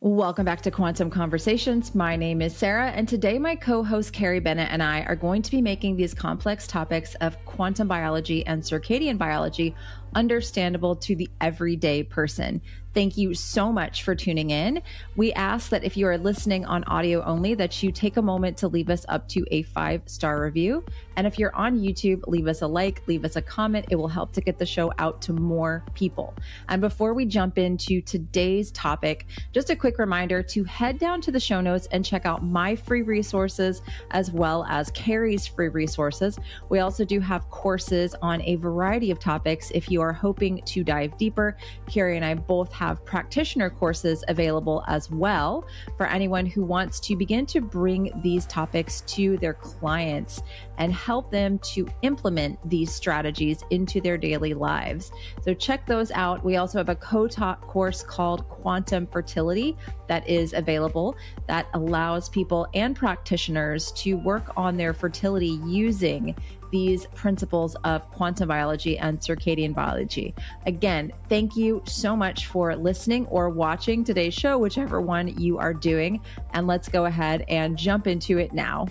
Welcome back to Quantum Conversations. My name is Sara, and today my co-host Carrie Bennett and I are going to be making these complex topics of quantum biology and circadian biology understandable to the everyday person. Thank you so much for tuning in. We ask that if you are listening on audio only, that you take a moment to leave us up to a 5-star review. And if you're on YouTube, leave us a like, leave us a comment. It will help to get the show out to more people. And before we jump into today's topic, just a quick reminder to head down to the show notes and check out my free resources as well as Carrie's free resources. We also do have courses on a variety of topics. If you are hoping to dive deeper, Carrie and I both have practitioner courses available as well for anyone who wants to begin to bring these topics to their clients and help them to implement these strategies into their daily lives. So check those out. We also have a co-taught course called Quantum Fertility that is available that allows people and practitioners to work on their fertility using these principles of quantum biology and circadian biology. Again, thank you so much for listening or watching today's show, whichever one you are doing. And let's go ahead and jump into it now.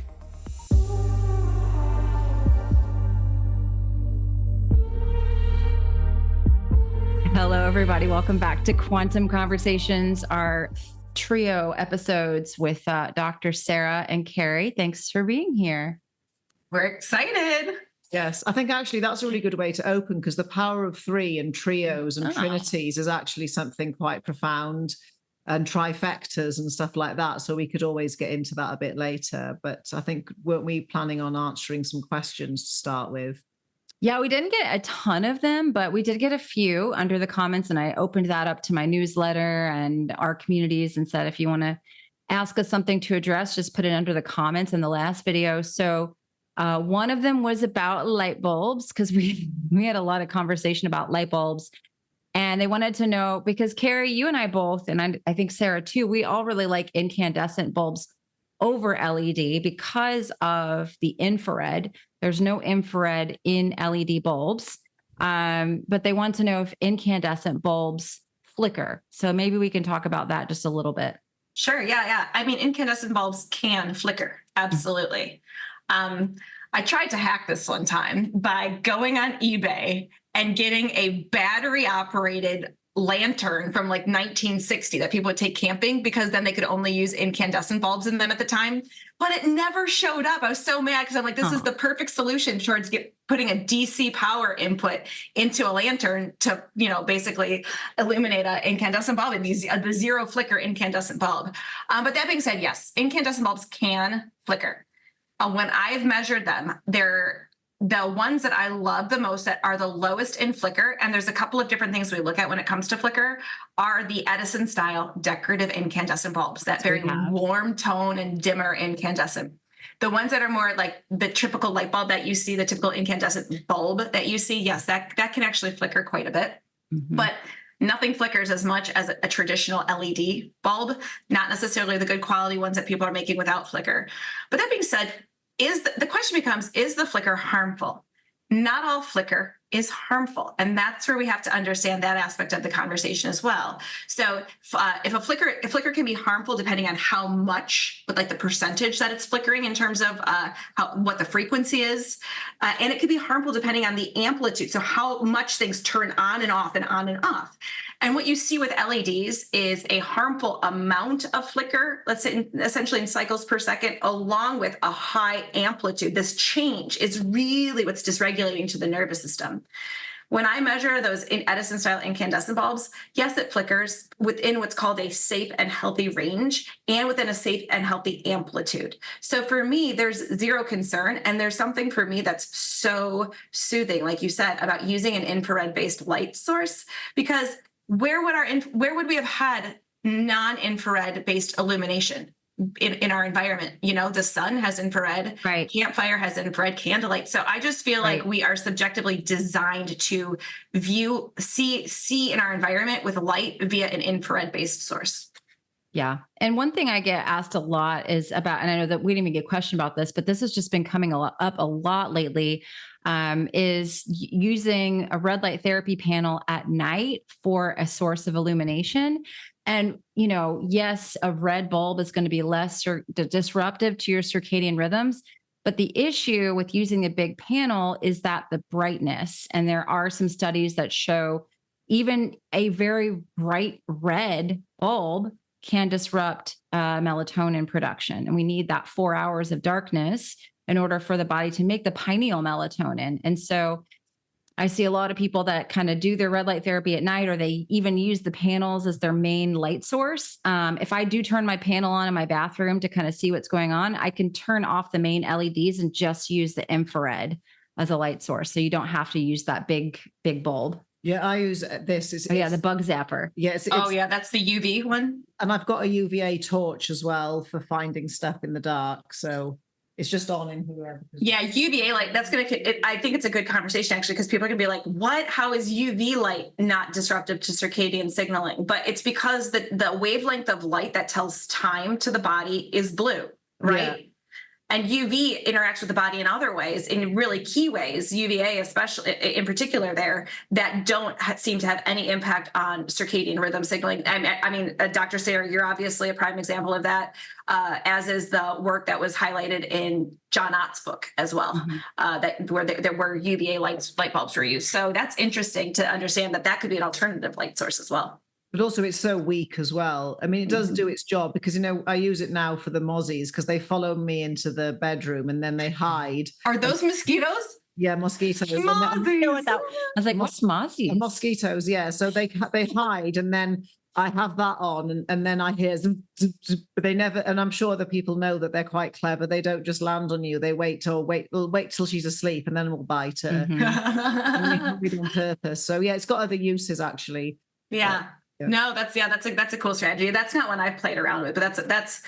Hello, everybody. Welcome back to Quantum Conversations, our trio episodes with Dr. Sara and Carrie. Thanks for being here. We're excited. Yes, I think actually that's a really good way to open because the power of three and trios and trinities is actually something quite profound, and trifectas and stuff like that. So we could always get into that a bit later. But I think, weren't we planning on answering some questions to start with? Yeah, we didn't get a ton of them, but we did get a few under the comments, and I opened that up to my newsletter and our communities and said, if you want to ask us something to address, just put it under the comments in the last video. So one of them was about light bulbs, because we had a lot of conversation about light bulbs, and they wanted to know, because Carrie, you and I both, and I think Sara too, we all really like incandescent bulbs over LED because of the infrared. There's no infrared in LED bulbs, but they want to know if incandescent bulbs flicker. So maybe we can talk about that just a little bit. Sure. Yeah. I mean, incandescent bulbs can flicker. Absolutely. I tried to hack this one time by going on eBay and getting a battery operated lantern from like 1960 that people would take camping, because then they could only use incandescent bulbs in them at the time. But it never showed up. I was so mad because I'm like, this is the perfect solution towards putting a DC power input into a lantern to, basically illuminate an incandescent bulb and the zero flicker incandescent bulb. But that being said, yes, incandescent bulbs can flicker. When I've measured them, they're the ones that I love the most that are the lowest in flicker, and there's a couple of different things we look at when it comes to flicker, are the Edison style decorative incandescent bulbs, that very warm tone and dimmer incandescent. The ones that are more like the typical light bulb that you see, the typical incandescent bulb that you see, yes, that can actually flicker quite a bit. Mm-hmm. But nothing flickers as much as a traditional LED bulb, not necessarily the good quality ones that people are making without flicker. But that being said, the question becomes, is the flicker harmful? Not all flicker is harmful. And that's where we have to understand that aspect of the conversation as well. So if a flicker can be harmful depending on how much, but like the percentage that it's flickering in terms of what the frequency is. And it can be harmful depending on the amplitude. So how much things turn on and off and on and off. And what you see with LEDs is a harmful amount of flicker, let's say essentially in cycles per second, along with a high amplitude. This change is really what's dysregulating to the nervous system. When I measure those Edison style incandescent bulbs, yes, it flickers within what's called a safe and healthy range and within a safe and healthy amplitude. So for me, there's zero concern. And there's something for me that's so soothing, like you said, about using an infrared based light source, because where would we have had non-infrared based illumination in our environment? The sun has infrared, right? Campfire has infrared, candlelight. So I just feel like we are subjectively designed to see in our environment with light via an infrared based source. Yeah. And one thing I get asked a lot is about, and I know that we didn't even get a question about this, but this has just been coming up a lot lately, is using a red light therapy panel at night for a source of illumination. And, you know, yes, a red bulb is going to be less disruptive to your circadian rhythms. But the issue with using a big panel is that the brightness, and there are some studies that show even a very bright red bulb can disrupt melatonin production. And we need that 4 hours of darkness in order for the body to make the pineal melatonin. And so I see a lot of people that kind of do their red light therapy at night, or they even use the panels as their main light source. If I do turn my panel on in my bathroom to kind of see what's going on, I can turn off the main LEDs and just use the infrared as a light source. So you don't have to use that big bulb. Yeah, I use this. The bug zapper. Yes. Yeah, that's the UV one. And I've got a UVA torch as well for finding stuff in the dark. So it's just on in here. Yeah, UVA light, that's going to, I think it's a good conversation actually, because people are going to be like, what? How is UV light not disruptive to circadian signaling? But it's because the wavelength of light that tells time to the body is blue, right? Yeah. And UV interacts with the body in other ways, in really key ways, UVA especially in particular there, that don't seem to have any impact on circadian rhythm signaling. I mean, Dr. Sara, you're obviously a prime example of that, as is the work that was highlighted in John Ott's book as well, where there were UVA light bulbs were used. So that's interesting to understand that could be an alternative light source as well. But also it's so weak as well. I mean, it does do its job because, you know, I use it now for the mozzies because they follow me into the bedroom and then they hide. Are those mosquitoes? Yeah, mosquitoes. I was like, what's mozzies? Mosquitoes, yeah. So they hide, and then I have that on, and then I hear, but they never, and I'm sure that people know that they're quite clever. They don't just land on you. They wait till she's asleep, and then we'll bite her. On purpose. So yeah, it's got other uses actually. Yeah. No, that's a cool strategy. That's not one I've played around with, but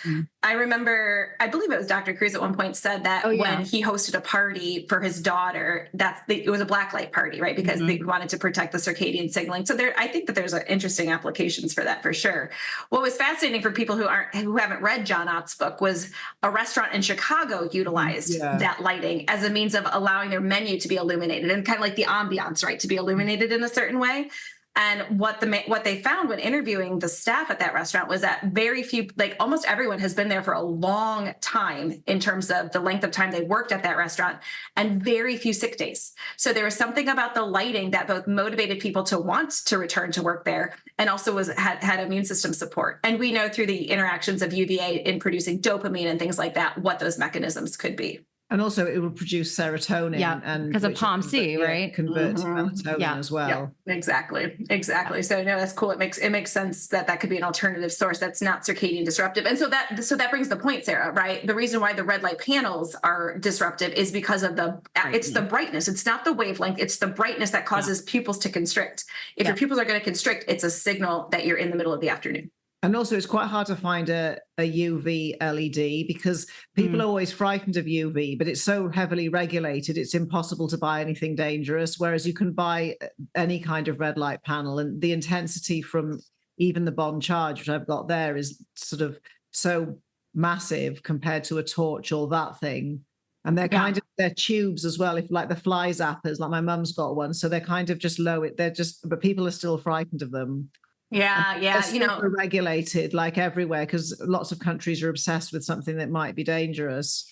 I remember, I believe it was Dr. Cruz at one point said that when he hosted a party for his daughter, it was a black light party, right? Because they wanted to protect the circadian signaling. So I think that there's interesting applications for that for sure. What was fascinating for people who haven't read John Ott's book was a restaurant in Chicago utilized that lighting as a means of allowing their menu to be illuminated, and kind of like the ambiance, right? To be illuminated in a certain way. And what they found when interviewing the staff at that restaurant was that very few, like almost everyone has been there for a long time in terms of the length of time they worked at that restaurant, and very few sick days. So there was something about the lighting that both motivated people to want to return to work there, and also had immune system support. And we know through the interactions of UVA in producing dopamine and things like that, what those mechanisms could be. And also it will produce serotonin. And because of POMC, right? Convert to melatonin as well. Yeah, exactly. So no, that's cool. It makes sense that could be an alternative source that's not circadian disruptive. And so that brings the point, Sara, right? The reason why the red light panels are disruptive is because of it's the brightness. It's not the wavelength. It's the brightness that causes pupils to constrict. If your pupils are going to constrict, it's a signal that you're in the middle of the afternoon. And also it's quite hard to find a UV LED because people are always frightened of UV, but it's so heavily regulated, it's impossible to buy anything dangerous. Whereas you can buy any kind of red light panel, and the intensity from even the Bond charge, which I've got there, is sort of so massive compared to a torch or that thing. And they're kind of, they're tubes as well. If like the fly zappers, like my mum's got one. So they're kind of just but people are still frightened of them. Yeah. They're regulated like everywhere because lots of countries are obsessed with something that might be dangerous.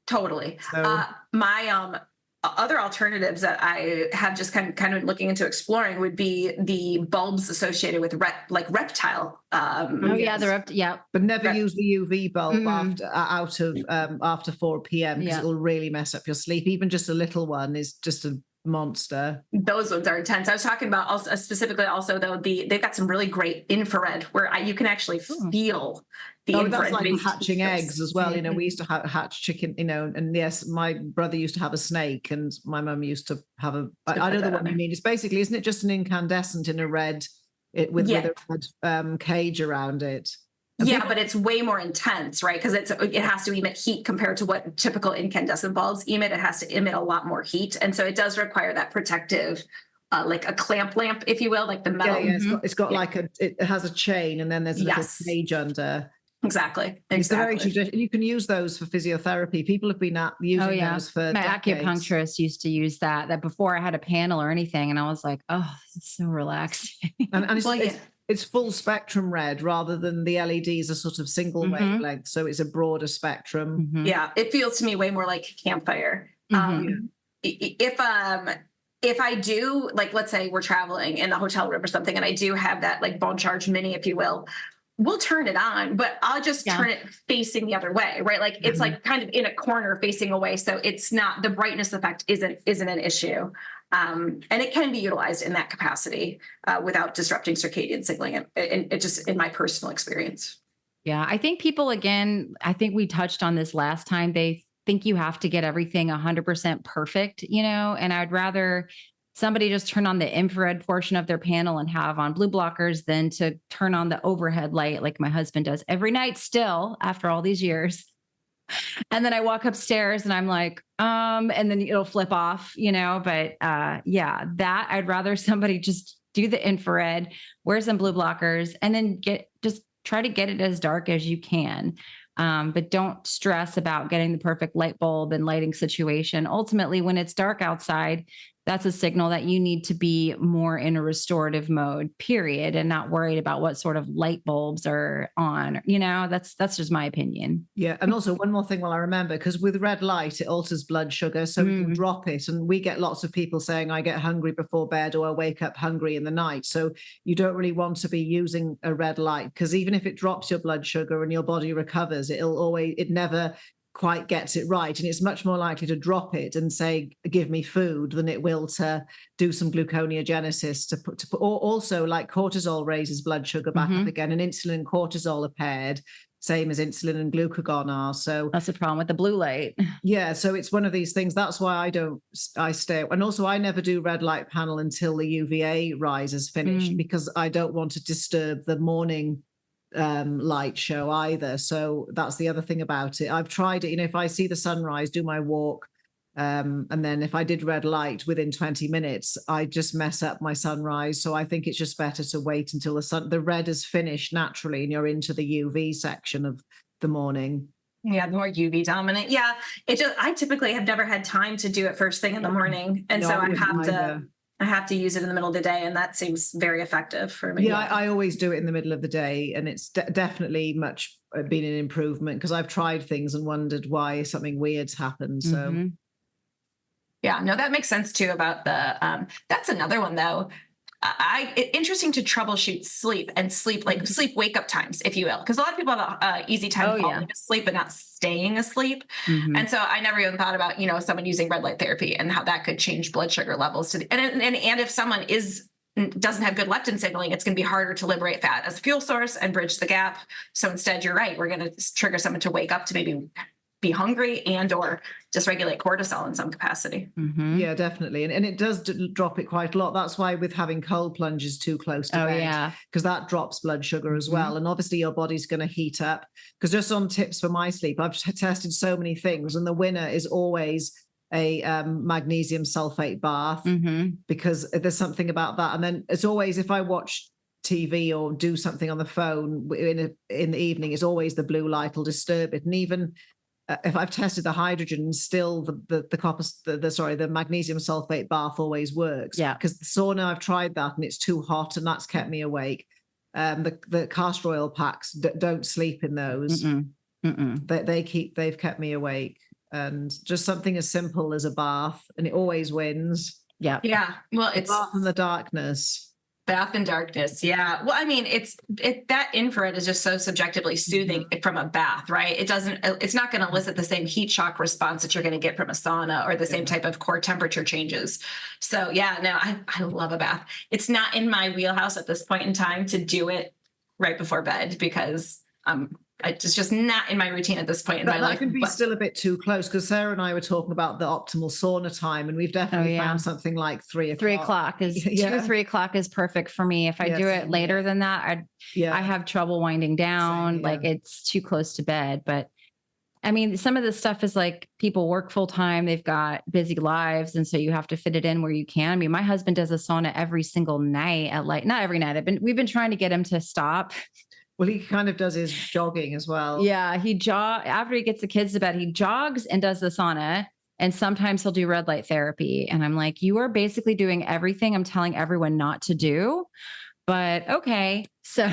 Totally. So, my other alternatives that I have just kind of looking into exploring would be the bulbs associated with reptile. But never use the UV bulb after 4 p.m. because it will really mess up your sleep. Even just a little one is just a monster. Those ones are intense. I was talking about also specifically though they've got some really great infrared where you can actually feel the infrared. That's like hatching eggs as well. You know, we used to hatch chicken, you know, and yes, my brother used to have a snake and my mum used to have I don't know what you mean. It's basically, isn't it just an incandescent in a red with a red cage around it? But it's way more intense, right? Because it has to emit heat compared to what typical incandescent bulbs emit. It has to emit a lot more heat. And so it does require that protective, like a clamp lamp, if you will, like the metal. Yeah, it's got like it has a chain and then there's a little cage under. Exactly. It's very traditional. You can use those for physiotherapy. People have been using those for my decades. Acupuncturist used to use that before I had a panel or anything. And I was like, oh, this is so relaxing. And It's full spectrum red rather than the LEDs are sort of single wavelength. So it's a broader spectrum. Yeah. It feels to me way more like campfire. If I do, like, let's say we're traveling in a hotel room or something, and I do have that like bone charge mini, if you will, we'll turn it on, but I'll just turn it facing the other way, right? Like it's like kind of in a corner facing away. So it's not, the brightness effect isn't an issue. And it can be utilized in that capacity without disrupting circadian signaling. And it just, in my personal experience. Yeah. I think people, again, I think we touched on this last time. They think you have to get everything 100% perfect, and I'd rather somebody just turn on the infrared portion of their panel and have on blue blockers than to turn on the overhead light like my husband does every night still after all these years. And then I walk upstairs and I'm like, and then it'll flip off, but that I'd rather somebody just do the infrared, wear some blue blockers, and then just try to get it as dark as you can. But don't stress about getting the perfect light bulb and lighting situation. Ultimately, when it's dark outside, that's a signal that you need to be more in a restorative mode, period, and not worried about what sort of light bulbs are on. That's just my opinion. Yeah. And also one more thing while I remember, because with red light, it alters blood sugar. So you can drop it. And we get lots of people saying, I get hungry before bed, or I wake up hungry in the night. So you don't really want to be using a red light, because even if it drops your blood sugar and your body recovers, it never quite gets it right, and it's much more likely to drop it and say give me food than it will to do some gluconeogenesis or also, like, cortisol raises blood sugar back up again, and insulin and cortisol are paired, same as insulin and glucagon are. So that's the problem with the blue light. Yeah, so it's one of these things. That's why I stay, and also I never do red light panel until the UVA rise is finished, because I don't want to disturb the morning light show either. So that's the other thing about it. I've tried it, if I see the sunrise, do my walk, and then if I did red light within 20 minutes, I just mess up my sunrise. So I think it's just better to wait until the red is finished naturally and you're into the UV section of the morning. Yeah, the more UV dominant. Yeah, I typically have never had time to do it first thing in the morning, and so I have to use it in the middle of the day, and that seems very effective for me. Yeah, I always do it in the middle of the day, and it's definitely been an improvement, because I've tried things and wondered why something weird's happened. So, yeah, no, that makes sense too about the. That's another one though. Interesting to troubleshoot sleep wake up times, if you will, because a lot of people have an easy time falling asleep but not staying asleep. And so I never even thought about someone using red light therapy and how that could change blood sugar levels and if someone doesn't have good leptin signaling, it's going to be harder to liberate fat as a fuel source and bridge the gap. So instead, you're right, we're going to trigger someone to wake up to maybe be hungry and or dysregulate cortisol in some capacity. Yeah, definitely. And it does drop it quite a lot. That's why with having cold plunges too close to bed, because that drops blood sugar as well. And obviously your body's going to heat up, because just on tips for my sleep, I've tested so many things, and the winner is always a magnesium sulfate bath, because there's something about that. And then it's always, if I watch TV or do something on the phone in the evening, it's always the blue light will disturb it. And even if I've tested the hydrogen, still the magnesium sulfate bath always works. Yeah, because the sauna, I've tried that and it's too hot, and that's kept me awake. The castor oil packs, don't sleep in those. They've kept me awake. And just something as simple as a bath, and it always wins. Yeah. Well, it's bath in the darkness. Bath in darkness. Yeah. Well, I mean, that infrared is just so subjectively soothing from a bath, right? It's not going to elicit the same heat shock response that you're going to get from a sauna, or the same type of core temperature changes. So yeah, no, I love a bath. It's not in my wheelhouse at this point in time to do it right before bed, because it's just not in my routine at this point in my life. That can be still a bit too close, because Sarah and I were talking about the optimal sauna time, and we've definitely found something like 3 o'clock. 3 o'clock is 2 or 3 o'clock is perfect for me. If I do it later than that, I have trouble winding down. Like it's too close to bed. But I mean, some of this stuff is like people work full time. They've got busy lives. And so you have to fit it in where you can. I mean, my husband does a sauna every single night not every night. We've been trying to get him to stop. Well, he kind of does his jogging as well. Yeah, after he gets the kids to bed, he jogs and does the sauna, and sometimes he'll do red light therapy. And I'm like, you are basically doing everything I'm telling everyone not to do, But okay. So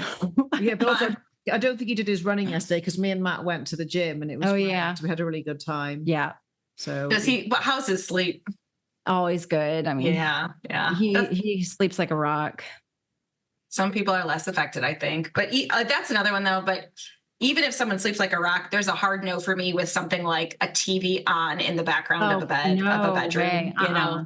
Yeah, but also I don't think he did his running yesterday because me and Matt went to the gym and it was great. we had a really good time. Yeah. So how's his sleep? Always good. I mean, yeah. He sleeps like a rock. Some people are less affected, I think, but that's another one though. But even if someone sleeps like a rock, there's a hard no for me with something like a TV on in the background of a bed, of a bedroom,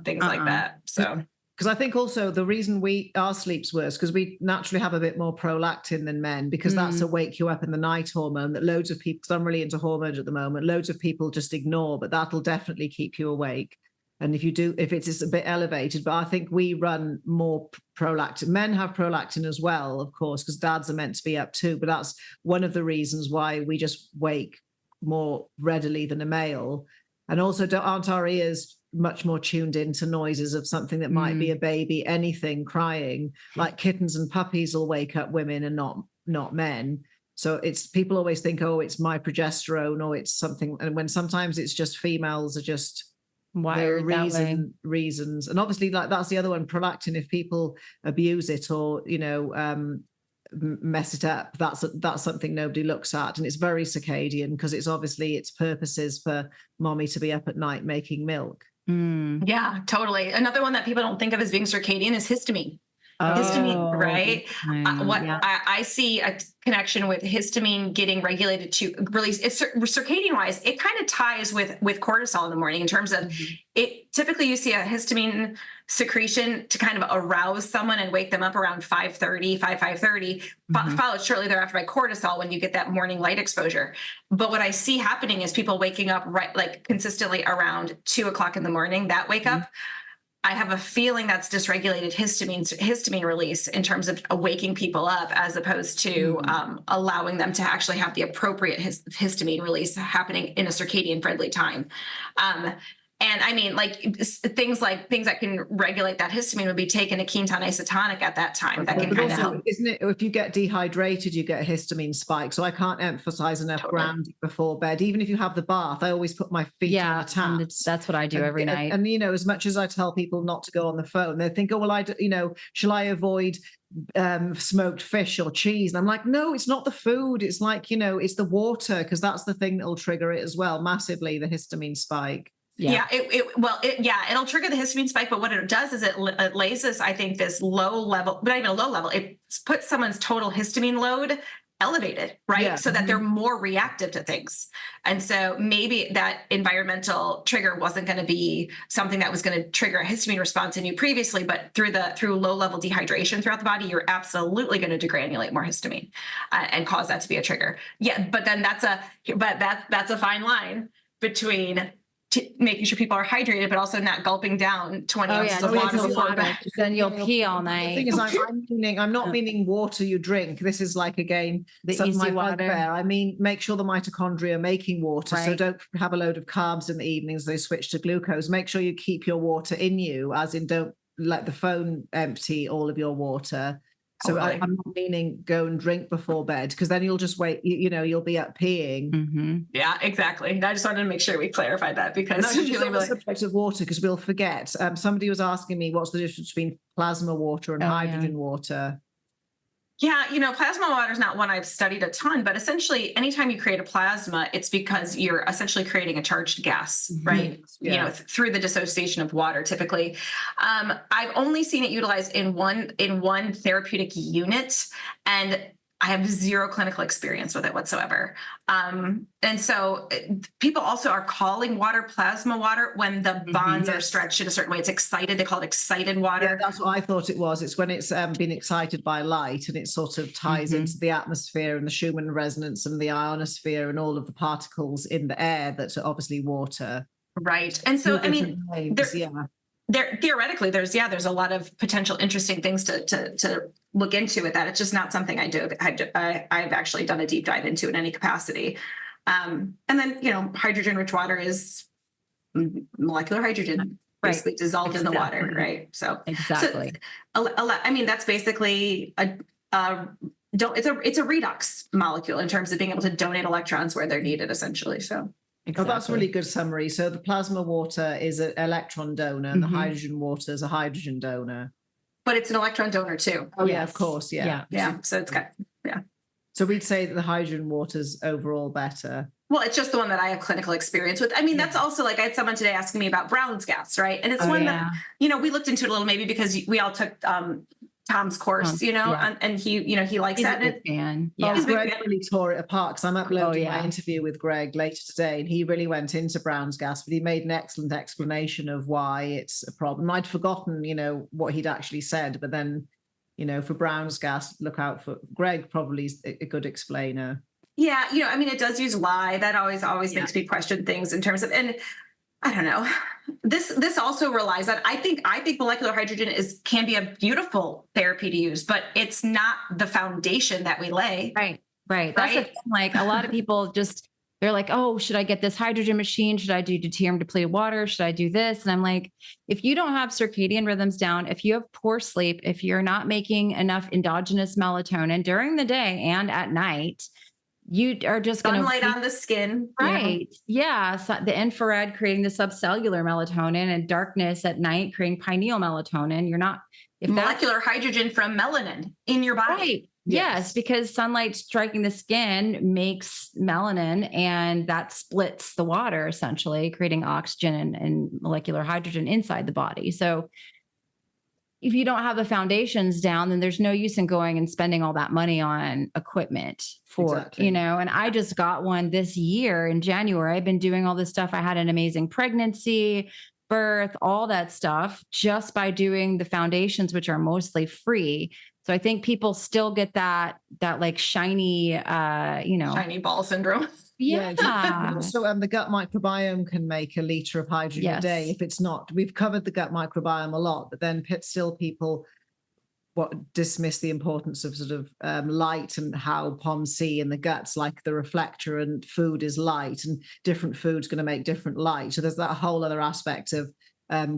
things like that. So. Because I think also the reason our sleep's worse because we naturally have a bit more prolactin than men because that's a wake you up in the night hormone that loads of people, because I'm really into hormones at the moment, loads of people just ignore, but that'll definitely keep you awake. And if it's a bit elevated, but I think we run more prolactin. Men have prolactin as well, of course, because dads are meant to be up too. But that's one of the reasons why we just wake more readily than a male. And also, aren't our ears much more tuned into noises of something that might be a baby, anything crying, like kittens and puppies will wake up women and not men. So it's people always think, oh, it's my progesterone or it's something. And when sometimes it's just females are just wired reasons. And obviously like that's the other one, prolactin, if people abuse it or, mess it up, that's something nobody looks at. And it's very circadian because it's obviously its purpose is for mommy to be up at night making milk. Yeah, totally. Another one that people don't think of as being circadian is histamine. Histamine, right? I see a connection with histamine getting regulated to release. It's circadian wise, it kind of ties with cortisol in the morning in terms of it. Typically, you see a histamine secretion to kind of arouse someone and wake them up around 5:30, followed shortly thereafter by cortisol when you get that morning light exposure. But what I see happening is people waking up consistently around 2:00 in the morning. That wake up. I have a feeling that's dysregulated histamine release in terms of waking people up as opposed to allowing them to actually have the appropriate histamine release happening in a circadian-friendly time. And I mean, things that can regulate that histamine would be taken a ketone isotonic at that time. That can kind of help. Isn't it? If you get dehydrated, you get a histamine spike. So I can't emphasize enough grounding before bed. Even if you have the bath, I always put my feet on the taps. That's what I do every night. And as much as I tell people not to go on the phone, they think, oh, well, shall I avoid smoked fish or cheese? And I'm like, no, it's not the food. It's like, it's the water, because that's the thing that will trigger it as well, massively, the histamine spike. It'll trigger the histamine spike, but what it does is it lays this, I think, this low level, but not even a low level. It puts someone's total histamine load elevated, right? Yeah. So that they're more reactive to things. And so maybe that environmental trigger wasn't going to be something that was going to trigger a histamine response in you previously, but through low level dehydration throughout the body, you're absolutely going to degranulate more histamine and cause that to be a trigger. Yeah, but then that's a fine line between making sure people are hydrated, but also not gulping down 20 ounces of water before bed. Then you'll pee all night. The thing is, I'm not meaning water you drink. This is like, again, the easy water. I mean, make sure the mitochondria are making water. Right. So don't have a load of carbs in the evenings. They switch to glucose. Make sure you keep your water in you, as in don't let the phone empty all of your water. So I'm not meaning go and drink before bed, because then you'll just wait, you'll be up peeing. Mm-hmm. Yeah, exactly. And I just wanted to make sure we clarified that, because on the subject of water, because we'll forget. Somebody was asking me what's the difference between plasma water and hydrogen water. Yeah, plasma water is not one I've studied a ton, but essentially anytime you create a plasma, it's because you're essentially creating a charged gas, right? Yeah. Through the dissociation of water, typically. I've only seen it utilized in one therapeutic unit, and I have zero clinical experience with it whatsoever. And so people also are calling water plasma water when the bonds are stretched in a certain way. It's excited. They call it excited water. Yeah, that's what I thought it was. It's when it's been excited by light, and it sort of ties into the atmosphere and the Schumann resonance and the ionosphere and all of the particles in the air that are obviously water. Right. And so, theoretically, there's a lot of potential interesting things to look into with that. It's just not something I do. I've actually done a deep dive into in any capacity. And then, hydrogen-rich water is molecular hydrogen, basically dissolved in the water, right? So exactly. That's basically it's a redox molecule in terms of being able to donate electrons where they're needed, essentially. So. Exactly. Oh, that's a really good summary. So the plasma water is an electron donor, and the hydrogen water is a hydrogen donor. but it's an electron donor too. Oh yeah, of course. Yeah. So it's got, So we'd say that the hydrogen water's overall better. well, it's just the one that I have clinical experience with. I mean, that's also like, I had someone today asking me about Brown's gas, right? And it's one that, we looked into it a little, maybe because we all took Tom's course, and he, he likes He's that. a big fan. Yeah. He's a big Greg fan. really tore it apart because I'm uploading my interview with Greg later today, and he really went into Brown's gas, but he made an excellent explanation of why it's a problem. I'd forgotten, what he'd actually said, but then, for Brown's gas, look out for Greg, probably is a good explainer. Yeah, I mean, it does use lye. That always makes me question things in terms of, and I don't know. This also relies on, I think molecular hydrogen can be a beautiful therapy to use, but it's not the foundation that we lay. Right. That's the thing. Like a lot of people they're like, oh, should I get this hydrogen machine? Should I do deuterium depleted water? Should I do this? And I'm like, if you don't have circadian rhythms down, if you have poor sleep, if you're not making enough endogenous melatonin during the day and at night, you are just going to sunlight on the skin. Right. Yeah. So the infrared creating the subcellular melatonin, and darkness at night creating pineal melatonin. You're not, if molecular hydrogen from melanin in your body. Right. Yes, because sunlight striking the skin makes melanin, and that splits the water, essentially creating oxygen and molecular hydrogen inside the body. So if you don't have the foundations down, then there's no use in going and spending all that money on equipment for, and I just got one this year in January. I've been doing all this stuff. I had an amazing pregnancy, birth, all that stuff just by doing the foundations, which are mostly free. So I think people still get that like shiny, shiny ball syndrome. Yeah. So the gut microbiome can make a liter of hydrogen a day. If it's not, we've covered the gut microbiome a lot, but then still people dismiss the importance of sort of light and how POMs see in the guts, like the reflector, and food is light, and different food's going to make different light. So there's that whole other aspect of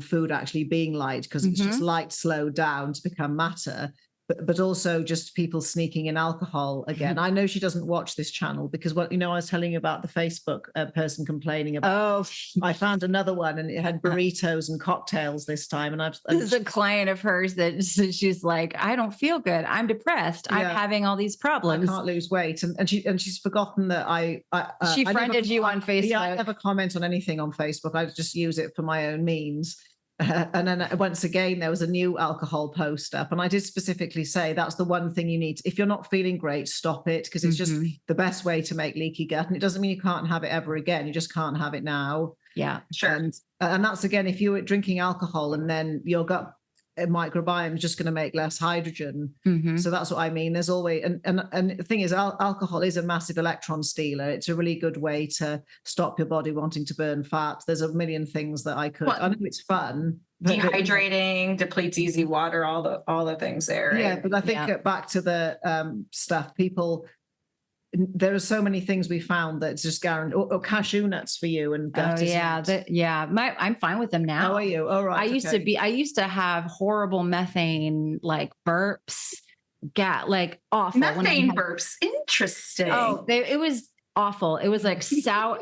food actually being light, because it's just light slowed down to become matter. But also just people sneaking in alcohol again. I know she doesn't watch this channel because I was telling you about the Facebook person complaining about. Oh, I found another one and it had burritos and cocktails this time. And this is a client of hers that she's like, I don't feel good. I'm depressed. I'm having all these problems. I can't lose weight. And she's forgotten that she friended you on Facebook. Yeah, I never comment on anything on Facebook. I just use it for my own means. And then once again, there was a new alcohol post up, and I did specifically say that's the one thing you need. If you're not feeling great, stop it, because it's just the best way to make leaky gut. And it doesn't mean you can't have it ever again. You just can't have it now. Yeah, sure. And that's, again, if you were drinking alcohol and then your gut microbiome is just going to make less hydrogen. So that's what I mean. There's always, and the thing is, alcohol is a massive electron stealer. It's a really good way to stop your body wanting to burn fat. There's a million things that I know it's fun. Dehydrating, depletes easy water, all the things there. Right? Yeah, but I think back to the stuff, people, there are so many things we found that's just guaranteed. Or cashew nuts for you and gut. I'm fine with them now. How are you? Oh, right. I used to have horrible methane like burps, like awful methane burps. Interesting. Oh, it was awful. It was like sour.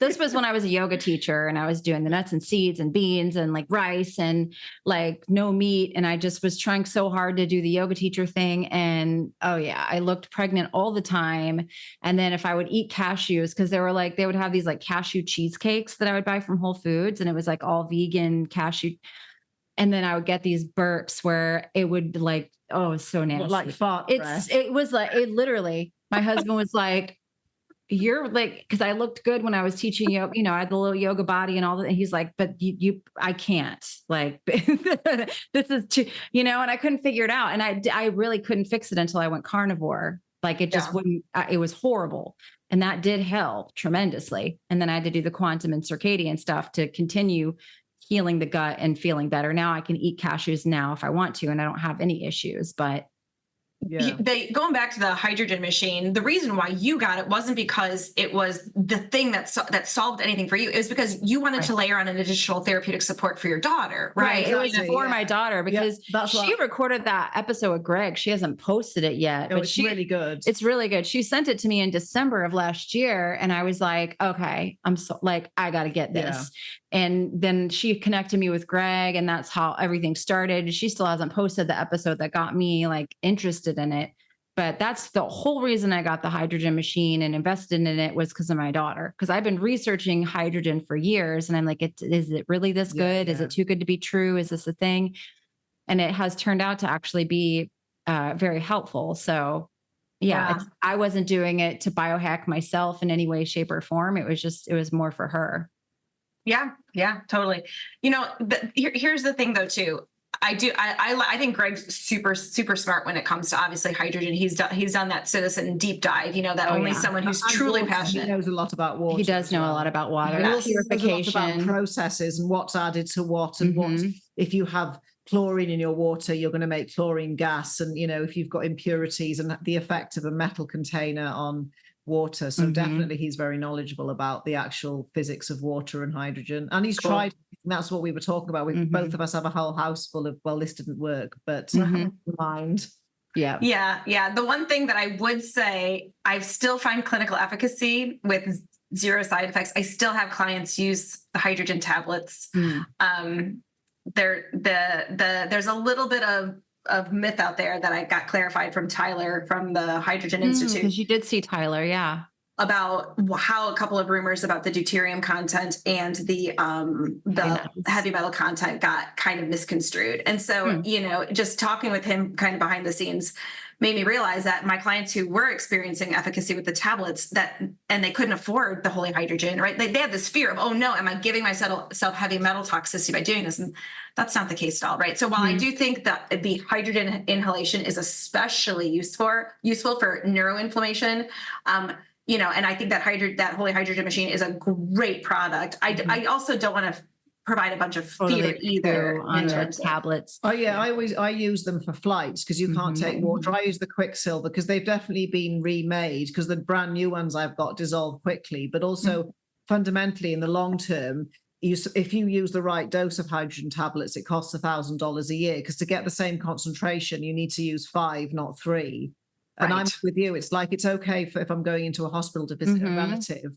This was when I was a yoga teacher and I was doing the nuts and seeds and beans and like rice and like no meat. And I just was trying so hard to do the yoga teacher thing. And I looked pregnant all the time. And then if I would eat cashews, because they would have these like cashew cheesecakes that I would buy from Whole Foods, and it was like all vegan cashew. And then I would get these burps where it would like, it was so nasty. Like fart. It was like, it literally, my husband was like, you're like, because I looked good when I was teaching yoga, I had the little yoga body and all that. And he's like, but I can't, like, this is too, and I couldn't figure it out. And I really couldn't fix it until I went carnivore. Like it just wouldn't, it was horrible. And that did help tremendously. And then I had to do the quantum and circadian stuff to continue healing the gut and feeling better. Now I can eat cashews now if I want to, and I don't have any issues, but going back to the hydrogen machine, the reason why you got it wasn't because it was the thing that solved anything for you. It was because you wanted to layer on an additional therapeutic support for your daughter, right? It was for my daughter because she recorded that episode with Greg. She hasn't posted it yet, but it's really good. It's really good. She sent it to me in December of last year, and I was like, okay, I'm so like, I got to get this. And then she connected me with Greg, and that's how everything started. She still hasn't posted the episode that got me like interested in it. But that's the whole reason I got the hydrogen machine and invested in it, was because of my daughter. Because I've been researching hydrogen for years, and I'm like, is it really this good? Yeah. Is it too good to be true? Is this a thing? And it has turned out to actually be very helpful. So yeah. I wasn't doing it to biohack myself in any way, shape, or form. It was more for her. Yeah, totally. You know, here's the thing though, too. I think Greg's super smart when it comes to obviously hydrogen. He's done that citizen deep dive, you know, that only someone who's truly passionate. He knows a lot about water. He does know a lot about water. Yes. Purification. He knows a lot about processes and what's added to what, and what, if you have chlorine in your water, you're going to make chlorine gas. And, you know, if you've got impurities, and the effect of a metal container on water. So definitely he's very knowledgeable about the actual physics of water and hydrogen. And he's tried, and that's what we were talking about. Both of us have a whole house full of, well, this didn't work, but mind. Yeah. The one thing that I would say, I still find clinical efficacy with zero side effects. I still have clients use the hydrogen tablets. There's a little bit of myth out there that I got clarified from Tyler from the Hydrogen Institute. Because you did see Tyler, yeah. About how a couple of rumors about the deuterium content and the heavy metal content got kind of misconstrued. And so, you know, just talking with him kind of behind the scenes made me realize that my clients who were experiencing efficacy with the tablets and they couldn't afford the holy hydrogen, right? They had this fear of, oh no, am I giving myself heavy metal toxicity by doing this? And that's not the case at all, right? So while I do think that the hydrogen inhalation is especially useful for neuroinflammation, you know, and I think that holy hydrogen machine is a great product. I also don't want to provide a bunch of fear either on the tablets. Oh yeah, I use them for flights because you can't take water. I use the Quicksilver because they've definitely been remade, because the brand new ones I've got dissolve quickly, but also fundamentally in the long term, if you use the right dose of hydrogen tablets, it costs $1,000 a year, because to get the same concentration, you need to use 5, not 3. And I'm with you. It's like, it's okay if I'm going into a hospital to visit a relative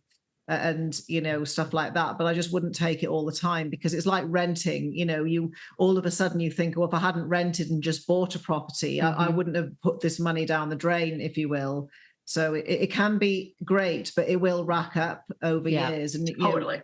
and, you know, stuff like that. But I just wouldn't take it all the time, because it's like renting. You know, you all of a sudden you think, well, if I hadn't rented and just bought a property, I wouldn't have put this money down the drain, if you will. So it can be great, but it will rack up over years. And totally.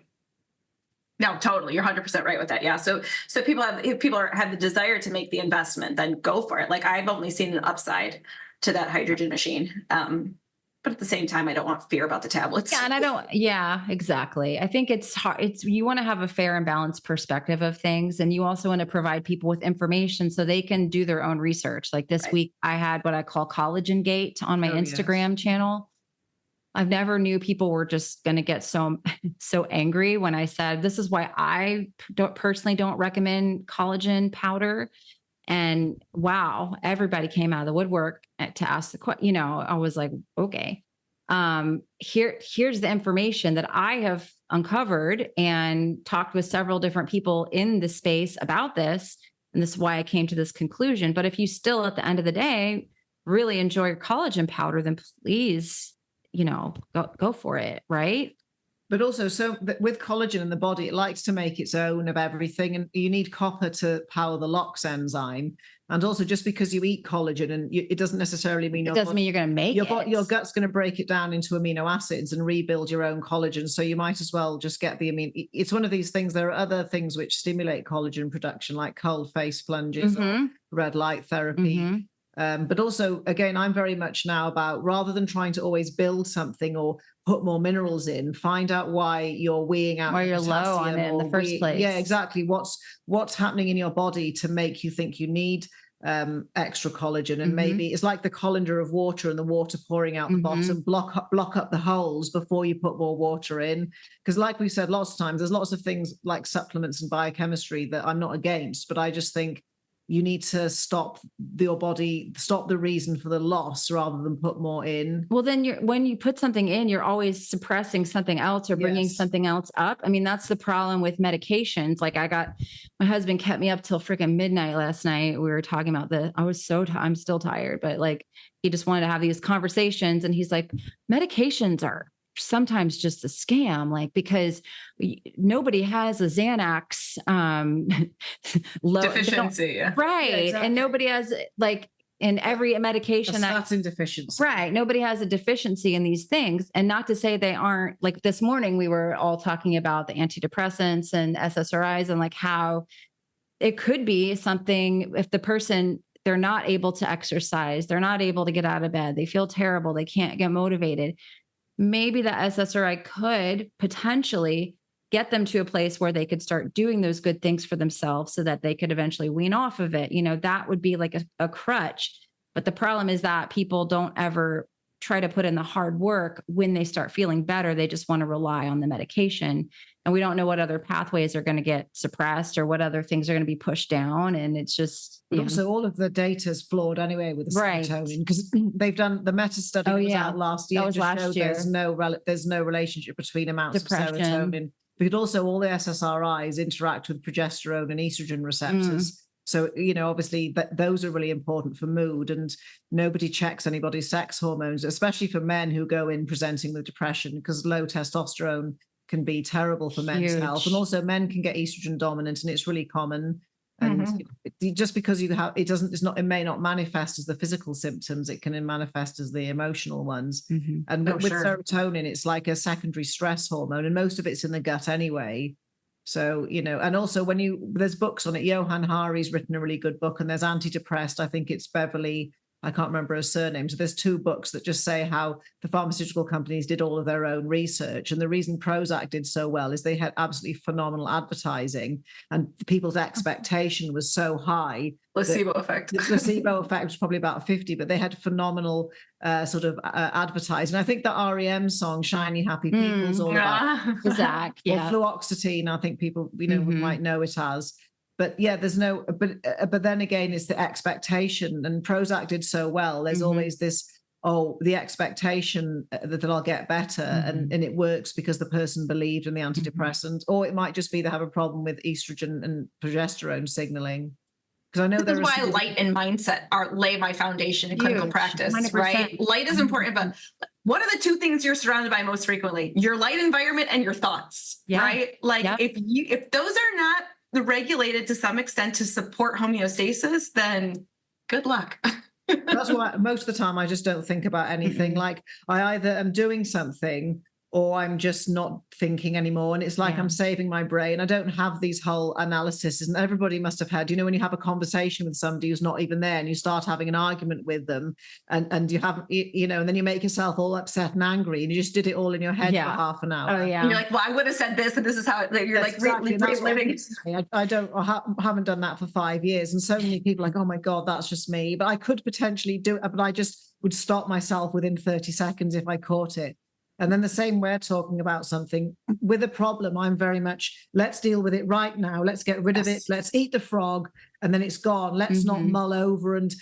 No, totally. You're 100% right with that. Yeah. So if people have the desire to make the investment, then go for it. Like, I've only seen an upside to that hydrogen machine. But at the same time, I don't want fear about the tablets. Yeah. And yeah, exactly. I think it's hard. You want to have a fair and balanced perspective of things. And you also want to provide people with information so they can do their own research. Like this week, I had what I call Collagen Gate on my Instagram channel. I've never knew people were just going to get so angry when I said, this is why I personally don't recommend collagen powder. And wow, everybody came out of the woodwork to ask the question. You know, I was like, okay, here's the information that I have uncovered and talked with several different people in the space about this. And this is why I came to this conclusion. But if you still, at the end of the day, really enjoy your collagen powder, then please, you know, go for it. Right. But also, so with collagen in the body, it likes to make its own of everything. And you need copper to power the LOX enzyme. And also, just because you eat collagen, and it doesn't necessarily mean it doesn't mean you're going to make it. Your gut's going to break it down into amino acids and rebuild your own collagen. So you might as well just get it's one of these things. There are other things which stimulate collagen production, like cold face plunges or red light therapy. But also, again, I'm very much now about, rather than trying to always build something or put more minerals in, find out why you're weeing out, why you're low on it in the first place. Yeah, exactly. What's happening in your body to make you think you need extra collagen? And maybe it's like the colander of water, and the water pouring out the bottom, block up the holes before you put more water in. Because like we said lots of times, there's lots of things like supplements and biochemistry that I'm not against, but I just think you need to stop the reason for the loss rather than put more in. Well, then when you put something in, you're always suppressing something else or bringing something else up. I mean, that's the problem with medications. Like my husband kept me up till freaking midnight last night. We were talking about I'm still tired, but like, he just wanted to have these conversations. And he's like, medications are sometimes just a scam, like, because nobody has a Xanax deficiency. Right. Yeah, exactly. And nobody has, like, in every medication a statin deficiency. Right. Nobody has a deficiency in these things. And not to say they aren't, like this morning, we were all talking about the antidepressants and SSRIs and like how it could be something if the person, they're not able to exercise, they're not able to get out of bed, they feel terrible, they can't get motivated. Maybe the SSRI could potentially get them to a place where they could start doing those good things for themselves so that they could eventually wean off of it. That would be like a crutch. But the problem is that people don't ever try to put in the hard work when they start feeling better. They just want to rely on the medication. And we don't know what other pathways are going to get suppressed or what other things are going to be pushed down. And it's just, also all of the data is flawed anyway with the serotonin, because they've done the meta study that was out last year. That was last year. There's no relationship between amounts Depression. of serotonin. But also all the SSRIs interact with progesterone and estrogen receptors. So, obviously those are really important for mood, and nobody checks anybody's sex hormones, especially for men who go in presenting with depression, because low testosterone can be terrible for men's health. And also men can get estrogen dominant, and it's really common. And just because it may not manifest as the physical symptoms, it can manifest as the emotional ones. And with serotonin, it's like a secondary stress hormone, and most of it's in the gut anyway. So, and also there's books on it. Johan Hari's written a really good book, and there's Antidepressed. I think it's Beverly, I can't remember her surname. So there's 2 books that just say how the pharmaceutical companies did all of their own research. And the reason Prozac did so well is they had absolutely phenomenal advertising, and people's expectation was so high. Placebo effect. The placebo effect was probably about 50, but they had phenomenal advertising. I think the REM song, Shiny Happy People, is all about Zach, or fluoxetine. I think people, might know it as. But yeah, but then again, it's the expectation, and Prozac did so well. There's always this, the expectation that I'll get better, and it works because the person believed in the antidepressant, or it might just be they have a problem with estrogen and progesterone signaling. Because I know this is why light and mindset lay my foundation in clinical practice, 100%. Right? Light is important, but what are the 2 things you're surrounded by most frequently? Your light environment and your thoughts, right? Like if those are not regulated to some extent to support homeostasis, then good luck. That's why most of the time I just don't think about anything. Like I either am doing something or I'm just not thinking anymore. And it's like I'm saving my brain. I don't have these whole analyses. And everybody must have had, when you have a conversation with somebody who's not even there and you start having an argument with them and you have, and then you make yourself all upset and angry and you just did it all in your head for half an hour. Oh, yeah. And you're like, well, I would have said this and this is how you're reliving. I haven't done that for 5 years. And so many people are like, oh my God, that's just me. But I could potentially do it, but I just would stop myself within 30 seconds if I caught it. And then the same we're talking about something with a problem, I'm very much, let's deal with it right now. Let's get rid of it. Let's eat the frog and then it's gone. Let's not mull over and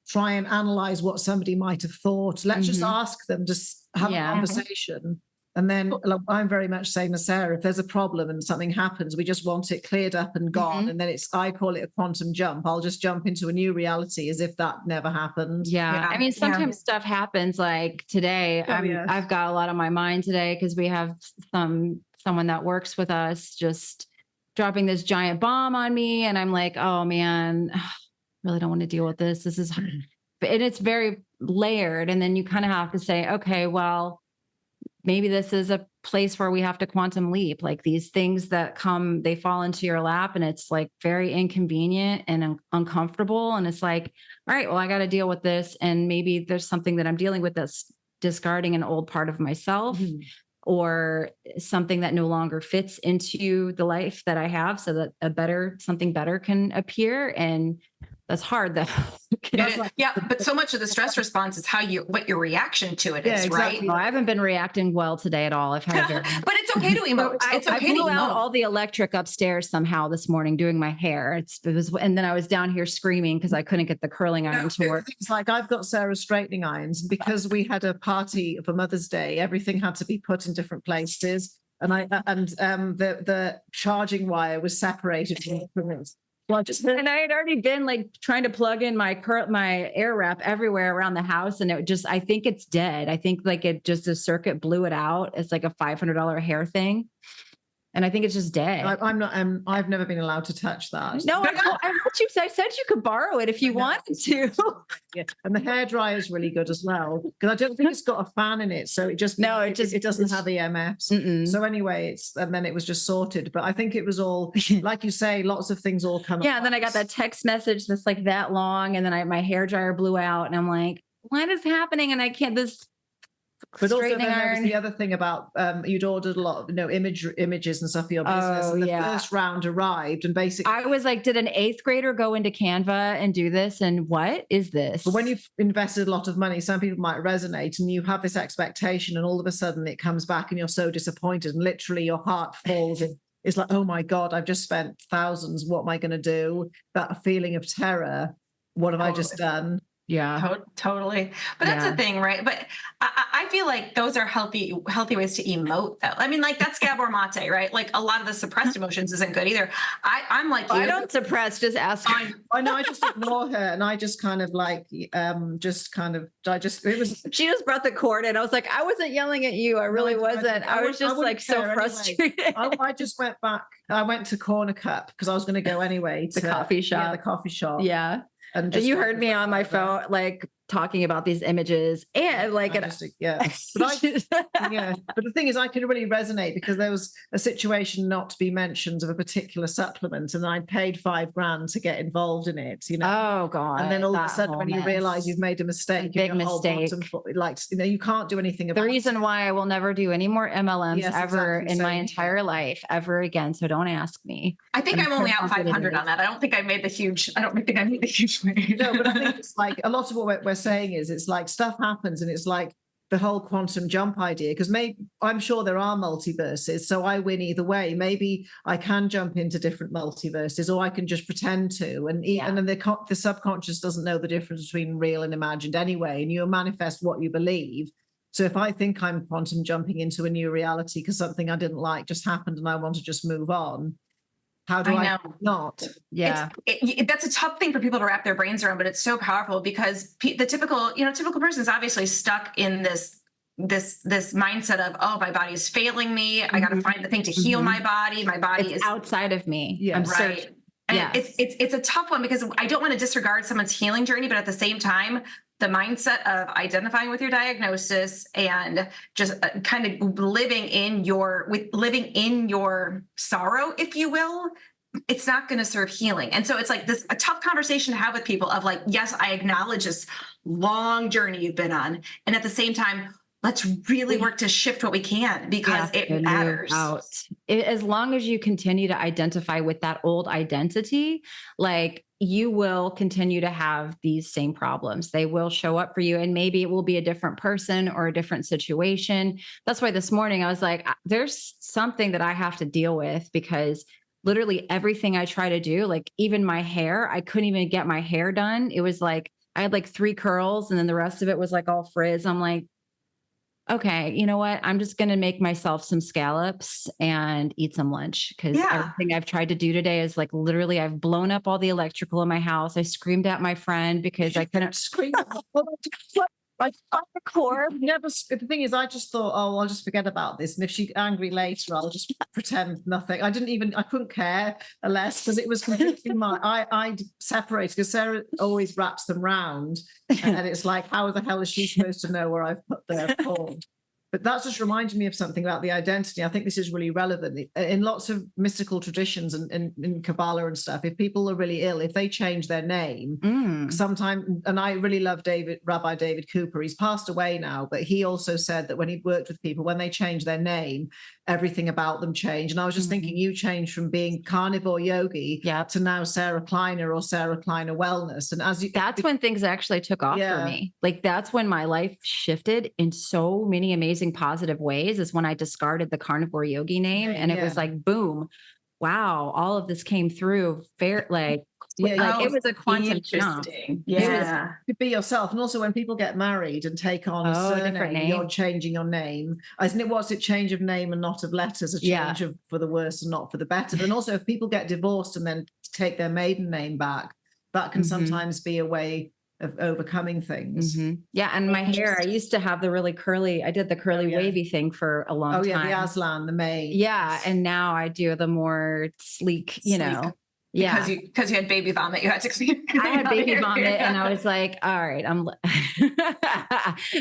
try and analyze what somebody might have thought. Let's just ask them, just have a conversation. And then I'm very much same as Sarah. If there's a problem and something happens, we just want it cleared up and gone. And then I call it a quantum jump. I'll just jump into a new reality as if that never happened. Yeah. I mean, sometimes stuff happens like today. I've got a lot on my mind today because we have someone that works with us just dropping this giant bomb on me. And I'm like, oh man, I really don't want to deal with this. This is, and it's very layered. And then you kind of have to say, okay, well, maybe this is a place where we have to quantum leap, like these things that come, they fall into your lap and it's like very inconvenient and uncomfortable. And it's like, all right, well, I got to deal with this. And maybe there's something that I'm dealing with that's discarding an old part of myself or something that no longer fits into the life that I have so that something better can appear. And that's hard though. But so much of the stress response is what your reaction to it is, exactly. right? No, I haven't been reacting well today at all. I've had but it's okay to emote. It's okay I blew to out emote. all the electric upstairs somehow this morning doing my hair. And then I was down here screaming because I couldn't get the curling iron to work. It's like I've got Sarah's straightening irons because we had a party for Mother's Day. Everything had to be put in different places, and the charging wire was separated from it. Well, just and I had already been like trying to plug in my air wrap everywhere around the house. And I think it's dead. I think like a circuit blew it out. It's like a $500 hair thing. And I think it's just dead. I've never been allowed to touch that. No, I said you could borrow it if you wanted to. Yeah. And the hairdryer is really good as well, because I don't think it's got a fan in it. So it doesn't have EMFs. Mm-mm. So anyway, and then it was just sorted. But I think it was all, like you say, lots of things all come. Yeah. And then I got that text message that's like that long. And then my hairdryer blew out and I'm like, what is happening? And I can't, but also then there was the other thing about you'd ordered a lot of images and stuff for your business, and the first round arrived, and basically I was like, did an 8th grader go into Canva and do this, and what is this? But when you've invested a lot of money, some people might resonate, and you have this expectation, and all of a sudden it comes back and you're so disappointed, and literally your heart falls in. It's like, oh my God, I've just spent thousands, what am I going to do? That feeling of terror, what have I just done? Yeah, totally. But that's the thing, right? But I feel like those are healthy ways to emote, though. I mean, like that's Gabor Mate, right? Like a lot of the suppressed emotions isn't good either. I'm like, I don't suppress, just ask. I know, I just ignore her, and I just kind of like, it was. She just brought the cord in. I was like, I wasn't yelling at you. I really wasn't. I was just like so frustrated. Anyway. I just went back. I went to Corner Cup because I was going to go anyway to the coffee shop. Yeah, the coffee shop. Yeah. And you heard me on my phone, like talking about these images and like, But the thing is, I could really resonate because there was a situation not to be mentioned of a particular supplement, and I paid $5,000 to get involved in it, Oh God. And then all of a sudden, when you realize you've made a mistake, big mistake, you can't do anything about it. The reason why I will never do any more MLMs ever in my entire life ever again. So don't ask me. I think I'm only out 500 on that. I don't think I made the huge wave. No, but I think it's like a lot of what we're saying is it's like stuff happens, and it's like the whole quantum jump idea, because maybe I'm sure there are multiverses, so I win either way. Maybe I can jump into different multiverses, or I can just pretend to, and then the subconscious doesn't know the difference between real and imagined anyway, and you manifest what you believe. So if I think I'm quantum jumping into a new reality because something I didn't like just happened and I want to just move on, how do I not? Yeah. That's a tough thing for people to wrap their brains around, but it's so powerful because the typical person is obviously stuck in this mindset of, oh, my body is failing me. I got to find the thing to heal my body. My body is outside of me. Yeah. I'm right. And it's a tough one because I don't want to disregard someone's healing journey, but at the same time, the mindset of identifying with your diagnosis and just kind of living in your sorrow, if you will, it's not going to serve healing. And so it's like a tough conversation to have with people of like, yes, I acknowledge this long journey you've been on. And at the same time, let's really work to shift what we can because it matters. As long as you continue to identify with that old identity, like you will continue to have these same problems. They will show up for you, and maybe it will be a different person or a different situation. That's why this morning I was like, there's something that I have to deal with, because literally everything I try to do, like even my hair, I couldn't even get my hair done. It was like, I had like 3 curls and then the rest of it was like all frizz. I'm like, okay, you know what? I'm just going to make myself some scallops and eat some lunch, because everything I've tried to do today is like literally I've blown up all the electrical in my house. I screamed at my friend because I couldn't scream. Like the core. The thing is, I just thought, oh, I'll just forget about this, and if she's angry later, I'll just pretend nothing. I couldn't care less, because it was completely I separated, because Sarah always wraps them round, and it's like, how the hell is she supposed to know where I've put their cord? But that just reminded me of something about the identity. I think this is really relevant in lots of mystical traditions and in Kabbalah and stuff. If people are really ill, if they change their name, sometimes, and I really love Rabbi David Cooper. He's passed away now, but he also said that when he worked with people, when they change their name, everything about them changed. And I was just thinking, you changed from being carnivore yogi to now Sarah Kleiner or Sarah Kleiner Wellness. And that's when things actually took off for me. Like that's when my life shifted in so many amazing positive ways, is when I discarded the carnivore yogi name, and it was like, boom, wow, all of this came through like Like it was a quantum jump. Yeah. To be yourself. And also when people get married and take on a surname, you're changing your name. Isn't it? What's it? Change of name and not of letters, a change of for the worse and not for the better. And also if people get divorced and then take their maiden name back, that can sometimes be a way of overcoming things. Yeah. And my hair, I used to have the really curly, I did the curly wavy thing for a long time. Oh yeah, the Aslan, the mane. Yeah. And now I do the more sleek, you know. Yeah. Because you had baby vomit. You had to I had baby vomit and I was like, all right,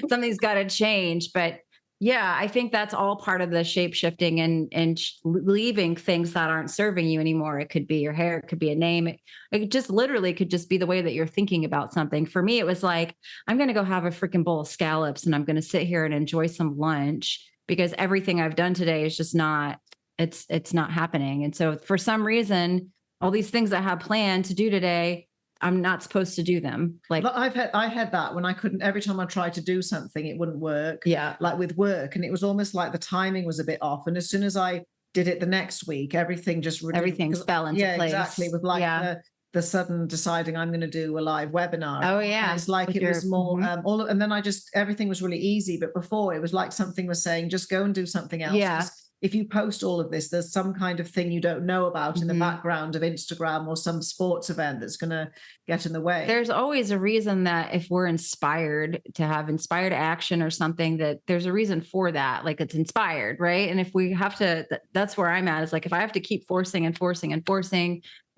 something's got to change. But yeah, I think that's all part of the shape shifting and leaving things that aren't serving you anymore. It could be your hair, it could be a name. It just literally could just be the way that you're thinking about something. For me, it was like, I'm going to go have a freaking bowl of scallops and I'm going to sit here and enjoy some lunch because everything I've done today is just not, it's not happening. And so for some reason, all these things I had planned to do today, I'm not supposed to do them. Like I had that when I couldn't, every time I tried to do something, it wouldn't work. Yeah. Like with work. And it was almost like the timing was a bit off. And as soon as I did it the next week, everything just everything fell into place. Yeah, exactly. With like the sudden deciding I'm going to do a live webinar. Oh yeah. And it's like it was more and then everything was really easy. But before it was like something was saying, just go and do something else. Yeah. If you post all of this, there's some kind of thing you don't know about in the background of Instagram or some sports event that's going to get in the way. There's always a reason that if we're inspired to have inspired action or something, that there's a reason for that. Like it's inspired, right? And if we have to, that's where I'm at. Is like, if I have to keep forcing and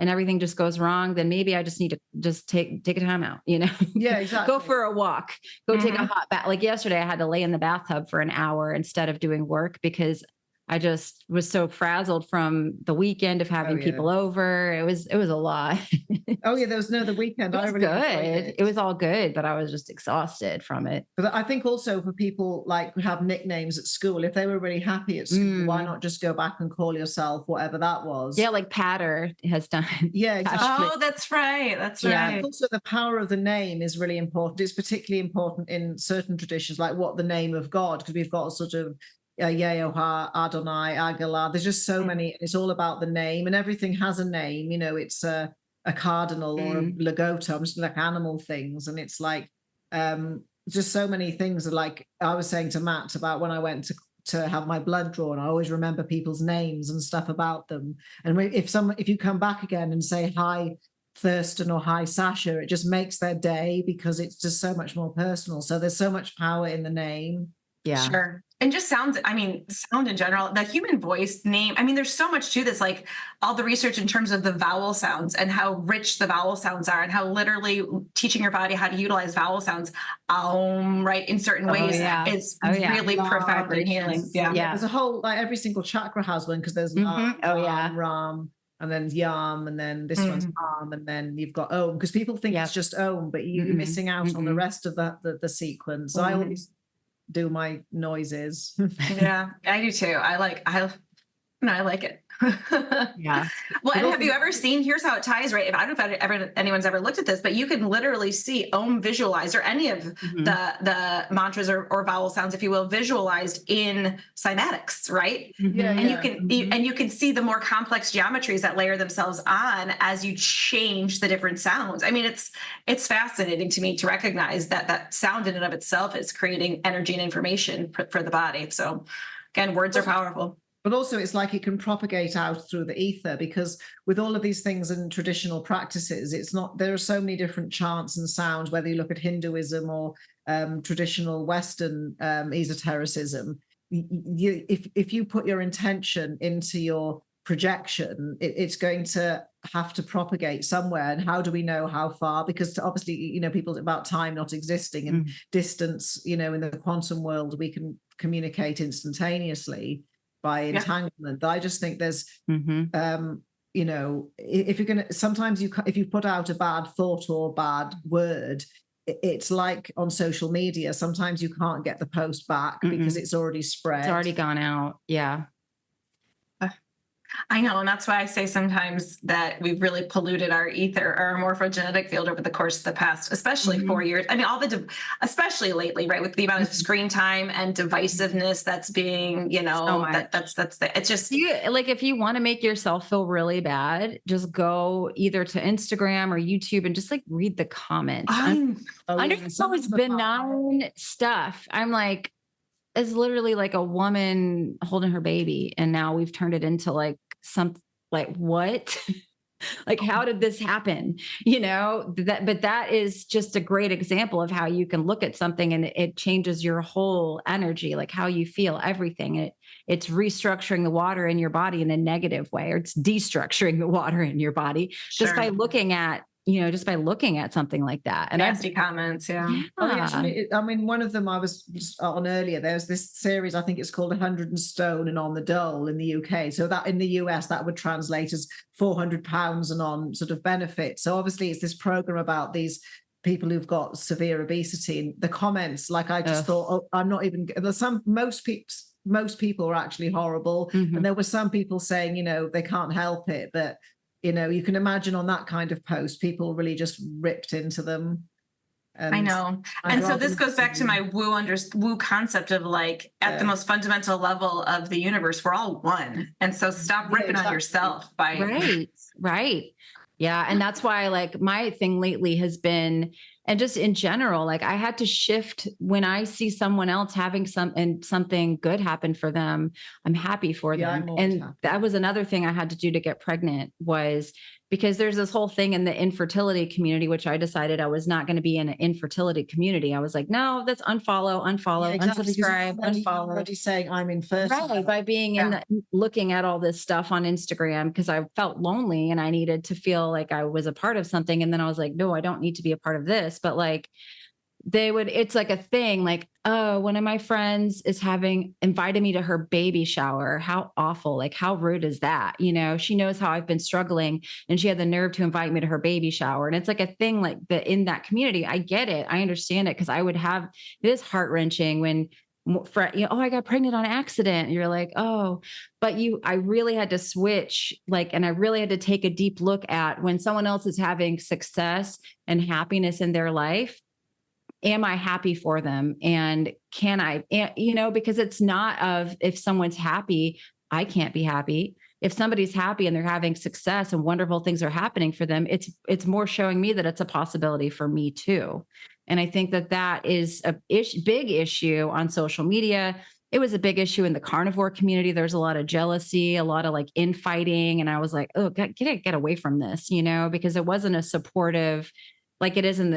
everything just goes wrong, then maybe I just need to just take a time out, you know? Yeah, exactly. Go for a walk, go take a hot bath. Like yesterday I had to lay in the bathtub for an hour instead of doing work because I just was so frazzled from the weekend of having people over. It was a lot. Oh yeah, there was the weekend. It was good. It was all good, but I was just exhausted from it. But I think also for people like who have nicknames at school, if they were really happy at school, why not just go back and call yourself whatever that was? Yeah, like Patter has done. Yeah, exactly. Oh, that's right. That's right. Also, the power of the name is really important. It's particularly important in certain traditions, like what the name of God, because we've got sort of Yehovah, Adonai, Agalah. There's just so many. It's all about the name, and everything has a name. You know, it's a cardinal or a legotum, just like animal things, and it's like just so many things. Like I was saying to Matt about when I went to have my blood drawn, I always remember people's names and stuff about them. And if you come back again and say hi Thurston or hi Sasha, it just makes their day because it's just so much more personal. So there's so much power in the name. Yeah, sure. And just sound in general, the human voice name. I mean, there's so much to this, like all the research in terms of the vowel sounds and how rich the vowel sounds are and how literally teaching your body how to utilize vowel sounds, right, in certain ways is really profound and healing. Yeah. There's a whole, like every single chakra has one because there's Ram, and then Yam, and then this one's Am, and then you've got Om, because people think it's just Om, but you're missing out on the rest of the sequence. So I always do my noises. Yeah, I do too. I like it. Yeah. Well, and have you ever seen, here's how it ties, right? I don't know if anyone's ever looked at this, but you can literally see Om visualized, or any of the mantras or vowel sounds, if you will, visualized in cymatics, right? Yeah. And you can see the more complex geometries that layer themselves on as you change the different sounds. I mean, it's fascinating to me to recognize that sound in and of itself is creating energy and information for the body. So again, words are powerful. But also it's like it can propagate out through the ether, because with all of these things and traditional practices, there are so many different chants and sounds, whether you look at Hinduism or traditional Western esotericism. If you put your intention into your projection, it's going to have to propagate somewhere. And how do we know how far? Because obviously, people about time not existing and distance, in the quantum world, we can communicate instantaneously by entanglement. I just think there's if you're gonna, sometimes if you put out a bad thought or bad word, it's like on social media, sometimes you can't get the post back because it's already spread, it's already gone out. I know. And that's why I say sometimes that we've really polluted our ether or our morphogenetic field over the course of the past, especially 4 years. I mean, especially lately, right? With the amount of screen time and divisiveness that's being, it's just. If you want to make yourself feel really bad, just go either to Instagram or YouTube and just like read the comments. Under so it's benign stuff. I'm like, it's literally like a woman holding her baby. And now we've turned it into like what? Like, how did this happen? But that is just a great example of how you can look at something and it changes your whole energy, like how you feel, everything. It's restructuring the water in your body in a negative way, or it's destructuring the water in your body just by looking at something like that. And nasty comments. Yeah. Oh, yeah. I mean, one of them I was just on earlier, there's this series, I think it's called 100 Stone and on the Dole in the UK. So that in the US, that would translate as 400 pounds and on sort of benefit. So obviously it's this program about these people who've got severe obesity, and the comments, like I just thought, I'm not even, most people are actually horrible. Mm-hmm. And there were some people saying, they can't help it, but you can imagine on that kind of post, people really just ripped into them. And I know. And so this goes back to my woo concept of like at the most fundamental level of the universe, we're all one. And so stop ripping on yourself by. Right. Yeah. And that's why like my thing lately has been, and just in general, like I had to shift when I see someone else having something good happen for them. I'm happy for them. And that was another thing I had to do to get pregnant, was because there's this whole thing in the infertility community, which I decided I was not going to be in an infertility community. I was like, no, that's unfollow, unsubscribe, unfollow. Already saying I'm infertile. Right, by being looking at all this stuff on Instagram, because I felt lonely and I needed to feel like I was a part of something. And then I was like, no, I don't need to be a part of this. But like it's like a thing, like, oh, one of my friends is invited me to her baby shower. How awful. Like, how rude is that? She knows how I've been struggling and she had the nerve to invite me to her baby shower. And it's like a thing like in that community. I get it. I understand it. Cause it is heart wrenching when, I got pregnant on accident. And you're like, oh, but I really had to switch, and I really had to take a deep look at when someone else is having success and happiness in their life. Am I happy for them? And can I, because it's not if someone's happy, I can't be happy. If somebody's happy and they're having success and wonderful things are happening for them, it's more showing me that it's a possibility for me too. And I think that is a big issue on social media. It was a big issue in the carnivore community. There's a lot of jealousy, a lot of like infighting. And I was like, oh, get away from this, because it wasn't a supportive, like it is in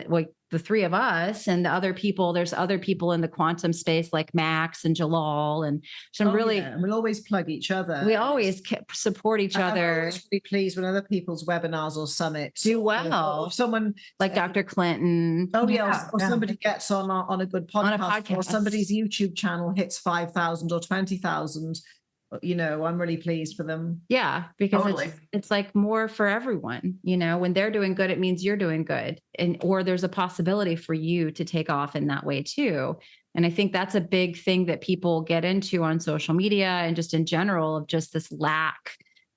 the three of us and the other people. There's other people in the quantum space like Max and Jalal and some and we'll always plug each other. We always support each other. I'm always really pleased when other people's webinars or summits do well. Or someone like Dr. Clinton. Or somebody gets on a good podcast, or somebody's YouTube channel hits 5,000 or 20,000. I'm really pleased for them. Yeah, because it's like more for everyone. When they're doing good, it means you're doing good, or there's a possibility for you to take off in that way too. And I think that's a big thing that people get into on social media and just in general, of just this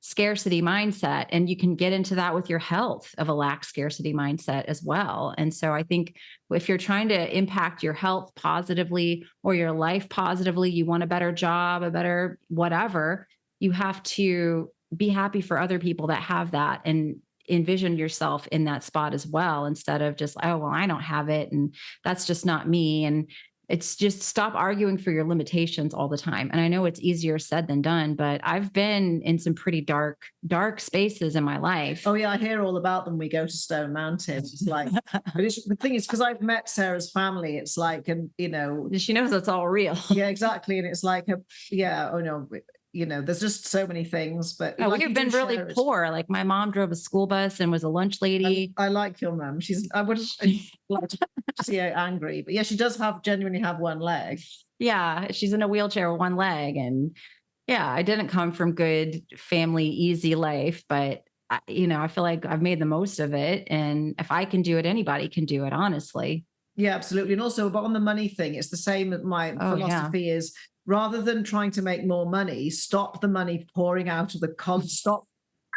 scarcity mindset. And you can get into that with your health, of a lack scarcity mindset as well. And so I think if you're trying to impact your health positively or your life positively, you want a better job, a better whatever, you have to be happy for other people that have that and envision yourself in that spot as well, instead of just, oh, well, I don't have it and that's just not me. And it's just stop arguing for your limitations all the time. And I know it's easier said than done, but I've been in some pretty dark spaces in my life. Oh yeah, I hear all about them. We go to Stone Mountain. It's like, the thing is, because I've met Sarah's family, it's like, and she knows it's all real. Yeah, exactly. And it's like, there's just so many things, but we've been really poor. Like my mom drove a school bus and was a lunch lady. I like your mom. I wouldn't like to see her angry, but yeah, she does genuinely have one leg. Yeah. She's in a wheelchair with one leg. And yeah, I didn't come from good family, easy life, but I feel like I've made the most of it. And if I can do it, anybody can do it, honestly. Yeah, absolutely. And also, but on the money thing, it's the same. My philosophy is, rather than trying to make more money, stop the money pouring out of stop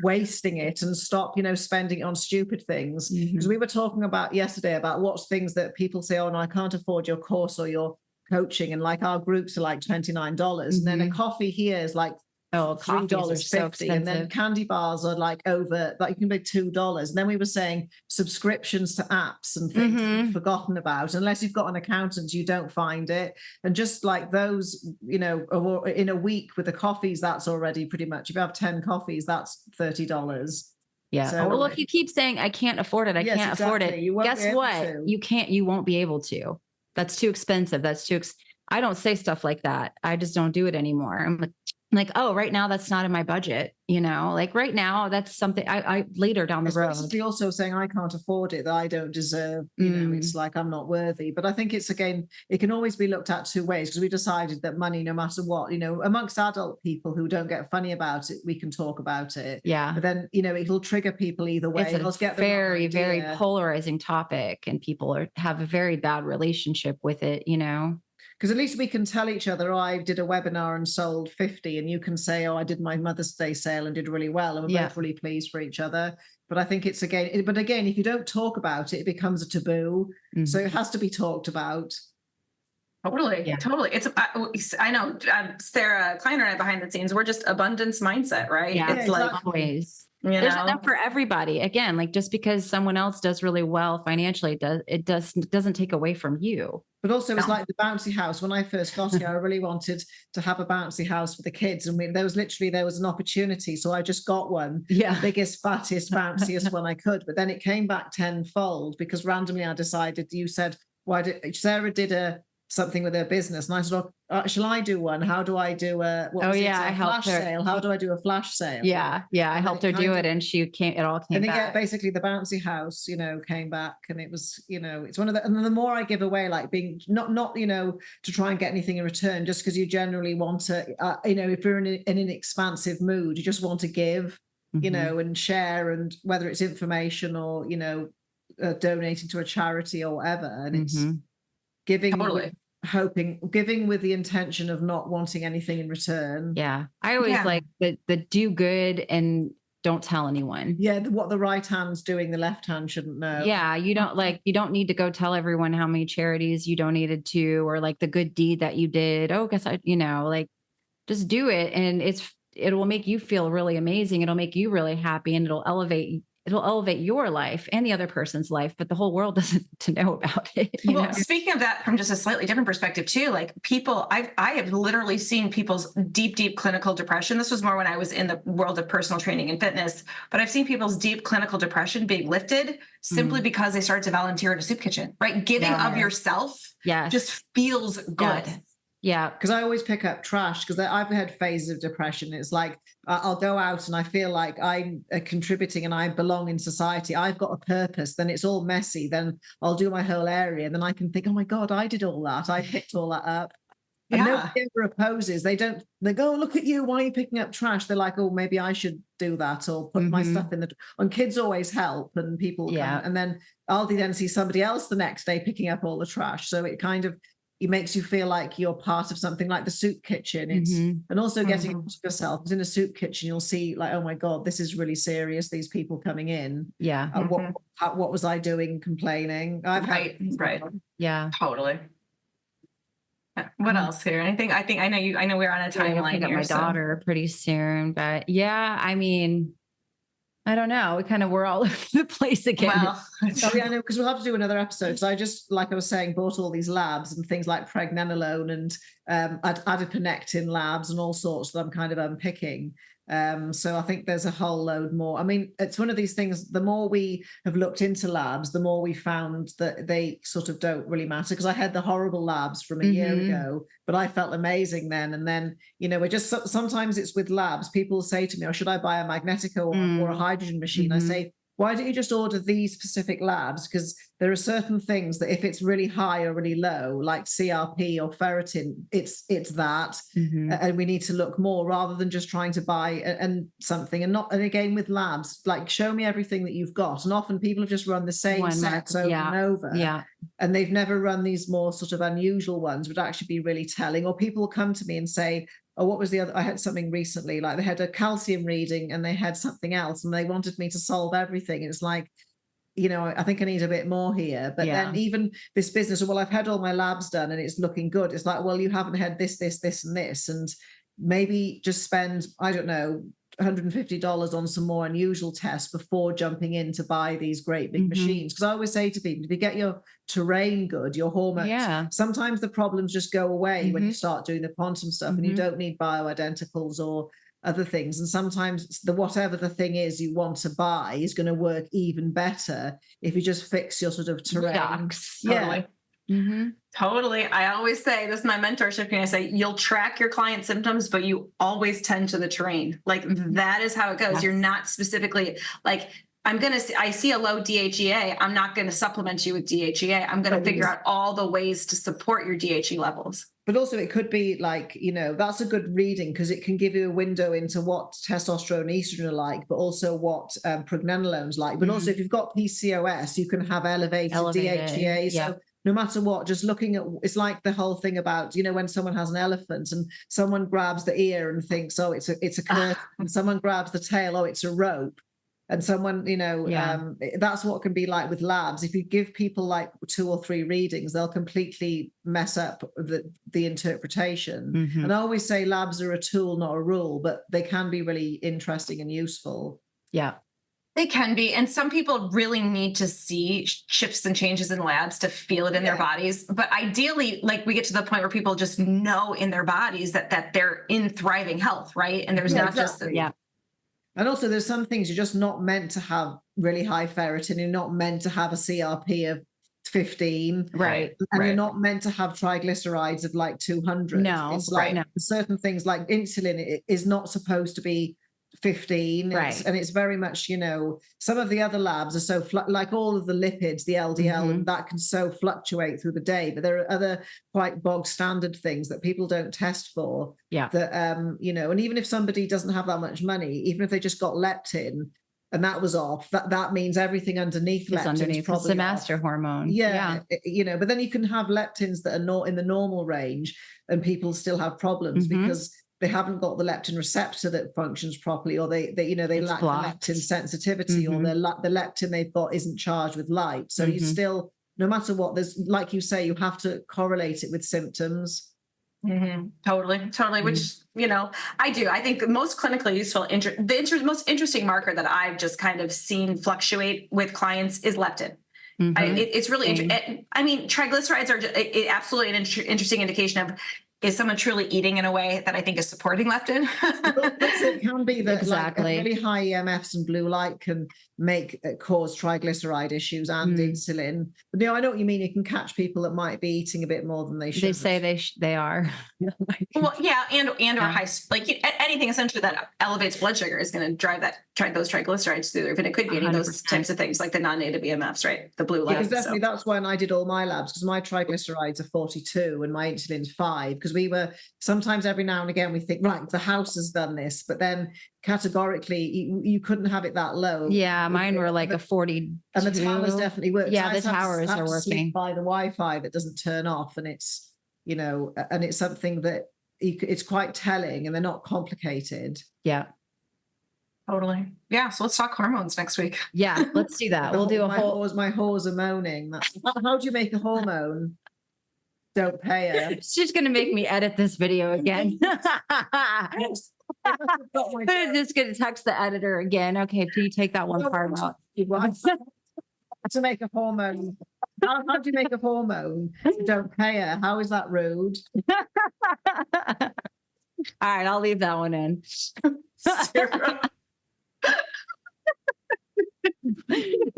wasting it and stop, spending it on stupid things. Because we were talking about yesterday about what's things that people say, oh no, I can't afford your course or your coaching. And like our groups are like $29. And then a coffee here is like $3.50, and then candy bars are like over, like you can pay $2. And then we were saying subscriptions to apps and things you've forgotten about. Unless you've got an accountant, you don't find it. And just like those, in a week with the coffees, that's already pretty much, if you have 10 coffees, that's $30. Yeah. So, well, if you keep saying I can't afford it, I can't afford it. Guess what? You won't be able to. That's too expensive. I don't say stuff like that. I just don't do it anymore. I'm like, oh, right now that's not in my budget, like right now that's something I later down the road. Basically also saying I can't afford it, that I don't deserve, it's like I'm not worthy. But I think it's, again, it can always be looked at two ways, because we decided that money, no matter what, amongst adult people who don't get funny about it, we can talk about it. Yeah. But then, it'll trigger people either way. It's a very, very polarizing topic, and people have a very bad relationship with it, Because at least we can tell each other, oh, I did a webinar and sold 50, and you can say, oh, I did my Mother's Day sale and did really well. And we're both really pleased for each other. But I think it's again, if you don't talk about it, it becomes a taboo. So it has to be talked about. Totally. Yeah. Totally. I know Sarah Kleiner and I behind the scenes, we're just abundance mindset, right? Yeah, it's like always. There's enough for everybody. Again, like just because someone else does really well financially, doesn't take away from you. But also it's like the bouncy house. When I first got here, I really wanted to have a bouncy house for the kids. And there was an opportunity. So I just got one, biggest, fattest, bounciest one I could. But then it came back tenfold, because randomly I decided, you said, Sarah did something with her business. And I said, shall I do one? How do I do a flash sale? How do I do a flash sale? Yeah. I helped her do it, and it all came back. And basically the bouncy house, came back, and it was, it's one of and the more I give away, like being not, to try and get anything in return, just because you generally want to, if you're in an expansive mood, you just want to give, and share, and whether it's information or, donating to a charity or whatever. And it's giving, giving with the intention of not wanting anything in return. Yeah. I always like the do good and don't tell anyone. Yeah. What the right hand's doing, the left hand shouldn't know. Yeah. You don't need to go tell everyone how many charities you donated to, or like the good deed that you did. Oh, guess just do it. And it will make you feel really amazing. It'll make you really happy, and it'll elevate your life and the other person's life, but the whole world doesn't to know about it. Speaking of that from just a slightly different perspective too, like people, I have literally seen people's deep clinical depression. This was more when I was in the world of personal training and fitness, but I've seen people's deep clinical depression being lifted simply because they started to volunteer at a soup kitchen, right? Giving of yourself just feels good. Yeah. Because I always pick up trash, because I've had phases of depression. It's like, I'll go out and I feel like I'm contributing and I belong in society. I've got a purpose. Then it's all messy. Then I'll do my whole area. And then I can think, oh my God, I did all that. I picked all that up. And nobody ever opposes. They go, oh, look at you. Why are you picking up trash? They're like, oh, maybe I should do that, or put my stuff in and kids always help, and people come. And then I'll then see somebody else the next day picking up all the trash. So it kind of, it makes you feel like you're part of something, like the soup kitchen. It's and also getting out of yourself. Because in a soup kitchen, you'll see like, oh my God, this is really serious. These people coming in. Yeah. What was I doing? Complaining. Right. Yeah. Totally. What else here? Anything? I know we're on a timeline here. My daughter pretty soon, but I mean, I don't know. We're all over the place again. Well, I know, because we'll have to do another episode. So I just, like I was saying, bought all these labs and things like pregnenolone and adiponectin labs and all sorts that I'm kind of unpicking. So I think there's a whole load more. I mean, it's one of these things, the more we have looked into labs, the more we found that they sort of don't really matter. Because I had the horrible labs from a year ago, but I felt amazing then. And then, we're just, sometimes it's with labs, people say to me, oh, should I buy a Magnetico or a hydrogen machine? I say, why don't you just order these specific labs? Because there are certain things that if it's really high or really low, like CRP or ferritin, it's that. And we need to look more rather than just trying to buy and something. And again, with labs, like show me everything that you've got. And often people have just run the same sets over and over. Yeah. And they've never run these more sort of unusual ones, would actually be really telling. Or people will come to me and say, oh, what was the other? I had something recently, like they had a calcium reading and they had something else and they wanted me to solve everything. It's like, I think I need a bit more here. But then even this business, well, I've had all my labs done and it's looking good. It's like, well, you haven't had this, this, this, and this. And maybe just spend, I don't know, $150 on some more unusual tests before jumping in to buy these great big machines. Because I always say to people, if you get your terrain good, your hormones, sometimes the problems just go away when you start doing the quantum stuff and you don't need bioidenticals or other things. And sometimes whatever the thing is you want to buy is going to work even better if you just fix your sort of terrain. Totally. Totally. I always say, this is my mentorship, and I say, you'll track your client symptoms, but you always tend to the terrain. Like that is how it goes. You're not specifically like, I see a low DHEA. I'm not going to supplement you with DHEA. I'm going to figure out all the ways to support your DHE levels. But also it could be like, that's a good reading because it can give you a window into what testosterone and estrogen are like, but also what pregnenolone's like. But also if you've got PCOS, you can have elevated DHEA. So no matter what, just looking at, it's like the whole thing about, when someone has an elephant and someone grabs the ear and thinks, oh, it's a curtain, and someone grabs the tail, oh, it's a rope. And someone, that's what can be like with labs. If you give people like 2 or 3 readings, they'll completely mess up the interpretation. And I always say labs are a tool, not a rule, but they can be really interesting and useful. Yeah. They can be. And some people really need to see shifts and changes in labs to feel it in their bodies. But ideally, like we get to the point where people just know in their bodies that they're in thriving health, right? And there's not just And also there's some things you're just not meant to have really high ferritin. You're not meant to have a CRP of 15. Right. And you're not meant to have triglycerides of like 200. No. It's like certain things like insulin is not supposed to be 15. Right. And it's very much, some of the other labs are so like all of the lipids, the LDL, and that can so fluctuate through the day. But there are other quite bog standard things that people don't test for. Yeah. That, and even if somebody doesn't have that much money, even if they just got leptin and that was off, that means everything underneath leptin is probably the master hormone. Yeah. But then you can have leptins that are not in the normal range and people still have problems because they haven't got the leptin receptor that functions properly, or they lack blocked. The leptin sensitivity, or the leptin they've got isn't charged with light. So you still, no matter what, there's, like you say, you have to correlate it with symptoms. Totally. Which, I do. I think the most clinically useful, most interesting marker that I've just kind of seen fluctuate with clients is leptin. It's really interesting. I mean, triglycerides are absolutely an interesting indication of, is someone truly eating in a way that I think is supporting leptin? It can be that exactly. Like really high EMFs and blue light can cause triglyceride issues and insulin. But I know what you mean. You can catch people that might be eating a bit more than they should. They say they are. Well, yeah, and or high, like anything essentially that elevates blood sugar is going to drive those triglycerides through there. But it could be any 100%. Of those types of things, like the non-native EMFs, right? The blue light. Yeah, definitely. That's when I did all my labs, because my triglycerides are 42 and my insulin's 5. Because we were sometimes every now and again we think, right, the house has done this, but then categorically you couldn't have it that low. Yeah, mine were like a 40. And the towers definitely work. Yeah, the towers are working by the Wi-Fi that doesn't turn off, and it's and it's something that it's quite telling, and they're not complicated. Yeah. Totally. Yeah. So let's talk hormones next week. Yeah, let's do that. We'll do my whores are moaning. How do you make a hormone? Don't pay her. She's going to make me edit this video again. I'm just going to text the editor again. Okay, can you take that one part out? To make a hormone. How do you make a hormone? Don't pay her. How is that rude? All right, I'll leave that one in.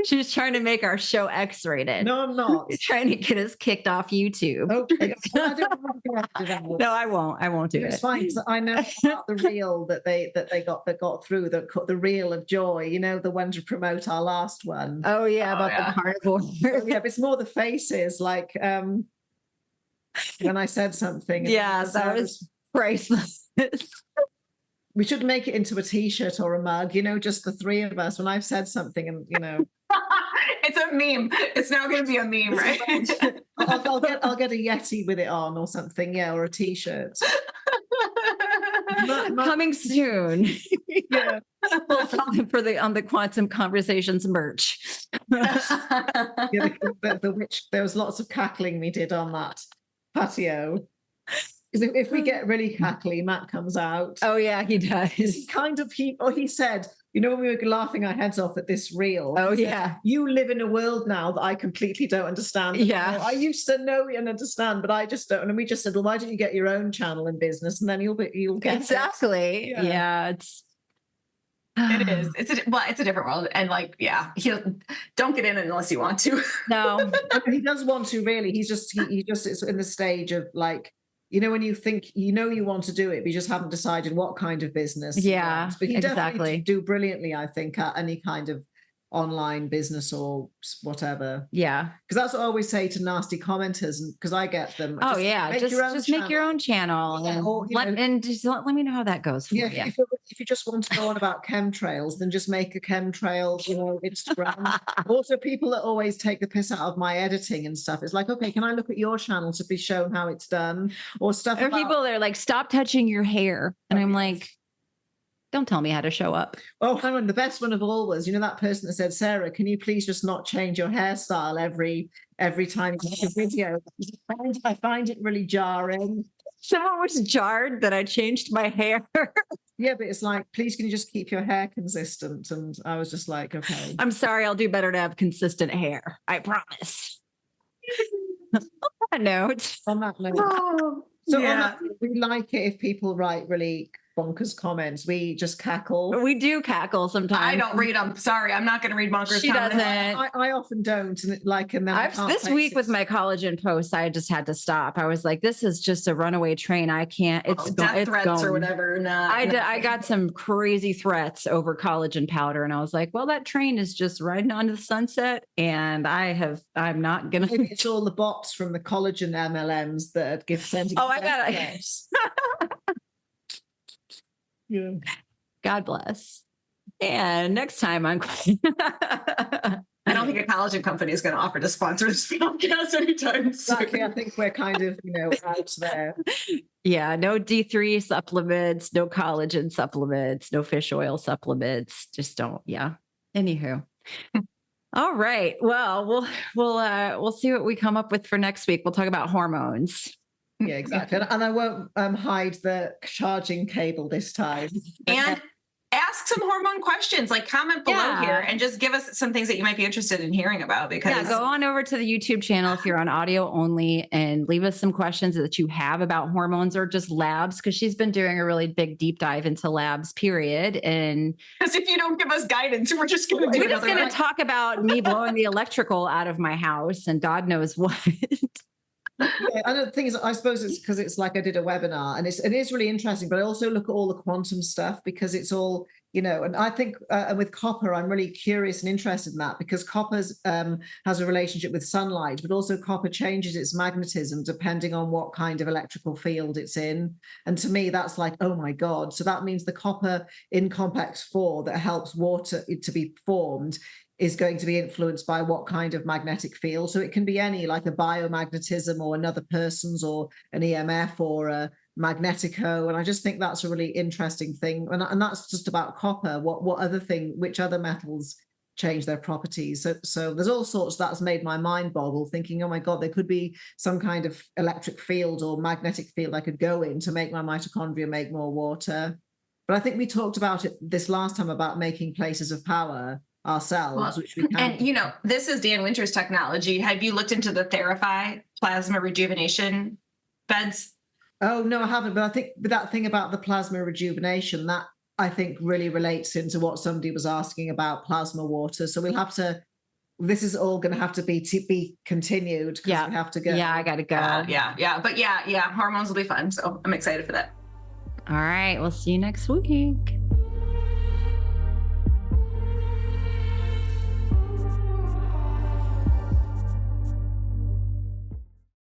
She's trying to make our show X-rated. No, I'm not. She's trying to get us kicked off YouTube. Okay. Well, I don't want to go after that. No, I won't. I won't do It's it. fine, 'cause I know about the reel that they got through, the reel of joy, the one to promote our last one. Oh yeah, about the carnivore. Yeah, but it's more the faces, like when I said something. Yeah, that was priceless. We should make it into a t-shirt or a mug, just the three of us when I've said something and It's a meme. It's now going to be a meme, right? I'll get a Yeti with it on or something, or a t-shirt. Coming soon. Yeah. We'll sell them for on the Quantum Conversations merch. The witch, there was lots of cackling we did on that patio. Because if we get really cackly, Matt comes out. Oh yeah, he does. He said, when we were laughing our heads off at this reel. Oh yeah. You live in a world now that I completely don't understand. Yeah. I used to know and understand, but I just don't. And we just said, well, why don't you get your own channel in business and then you'll get exactly. it. Yeah, it is. It's a different world. And don't get in unless you want to. No. He does want to, really. He just is in the stage of when you think you want to do it, but you just haven't decided what kind of business. Yeah, but he exactly. definitely do brilliantly, I think, at any kind of online business or whatever. Yeah, because that's what I always say to nasty commenters, and because I get them. Oh yeah, just make your own channel, and just let me know how that goes for you. If you just want to go on about chemtrails, then just make a chemtrail, Instagram. Also, people that always take the piss out of my editing and stuff. It's like, okay, can I look at your channel to be shown how it's done, or stuff? Or people that are like, stop touching your hair, and I'm like, don't tell me how to show up. Oh, hang on. The best one of all was, that person that said, Sarah, can you please just not change your hairstyle every time you make a video? I find it really jarring. Someone was jarred that I changed my hair. Yeah, but it's like, please, can you just keep your hair consistent? And I was just like, okay. I'm sorry. I'll do better to have consistent hair. I promise. On that note. We like it if people write really bonkers comments. We just cackle. We do cackle sometimes. I don't read them. Sorry, I'm not going to read bonkers she comments. Doesn't. I often don't. And then this week with my collagen posts, I just had to stop. I was like, this is just a runaway train. I can't. Death threats or whatever. I got some crazy threats over collagen powder, and I was like, well, that train is just riding onto the sunset, and I'm not gonna. Maybe it's all the bots from the collagen MLMs that give sending. Oh, I got it. Yeah. God bless. And next time I'm I don't think a collagen company is going to offer to sponsor this podcast anytime soon. Exactly. I think we're kind of, out there. Yeah. No D3 supplements, no collagen supplements, no fish oil supplements. Just don't. Yeah. Anywho. All right. Well, we'll see what we come up with for next week. We'll talk about hormones. Yeah, exactly. And I won't hide the charging cable this time. And ask some hormone questions, comment below here and just give us some things that you might be interested in hearing about. Because go on over to the YouTube channel if you're on audio only and leave us some questions that you have about hormones or just labs, because she's been doing a really big deep dive into labs, period. And because if you don't give us guidance, we're just going to talk about me blowing the electrical out of my house and God knows what. Yeah, and the thing is, I suppose it's because it's like I did a webinar and it is really interesting, but I also look at all the quantum stuff because it's all, and I think with copper, I'm really curious and interested in that because copper has a relationship with sunlight, but also copper changes its magnetism depending on what kind of electrical field it's in. And to me, that's like, oh my God. So that means the copper in complex 4 that helps water to be formed is going to be influenced by what kind of magnetic field. So it can be any, like a biomagnetism or another person's or an EMF or a magnetico. And I just think that's a really interesting thing. And that's just about copper. Which other metals change their properties? So there's all sorts that's made my mind boggle thinking, oh my God, there could be some kind of electric field or magnetic field I could go in to make my mitochondria make more water. But I think we talked about it this last time about making places of power ourselves, which we can. And this is Dan Winter's technology. Have you looked into the Therify plasma rejuvenation beds? Oh no, I haven't. But I think that thing about the plasma rejuvenation, that I think really relates into what somebody was asking about plasma water. So we'll have to, this is all going to have to be continued because we have to go. Yeah, I got to go. Yeah. But yeah, hormones will be fun. So I'm excited for that. All right. We'll see you next week.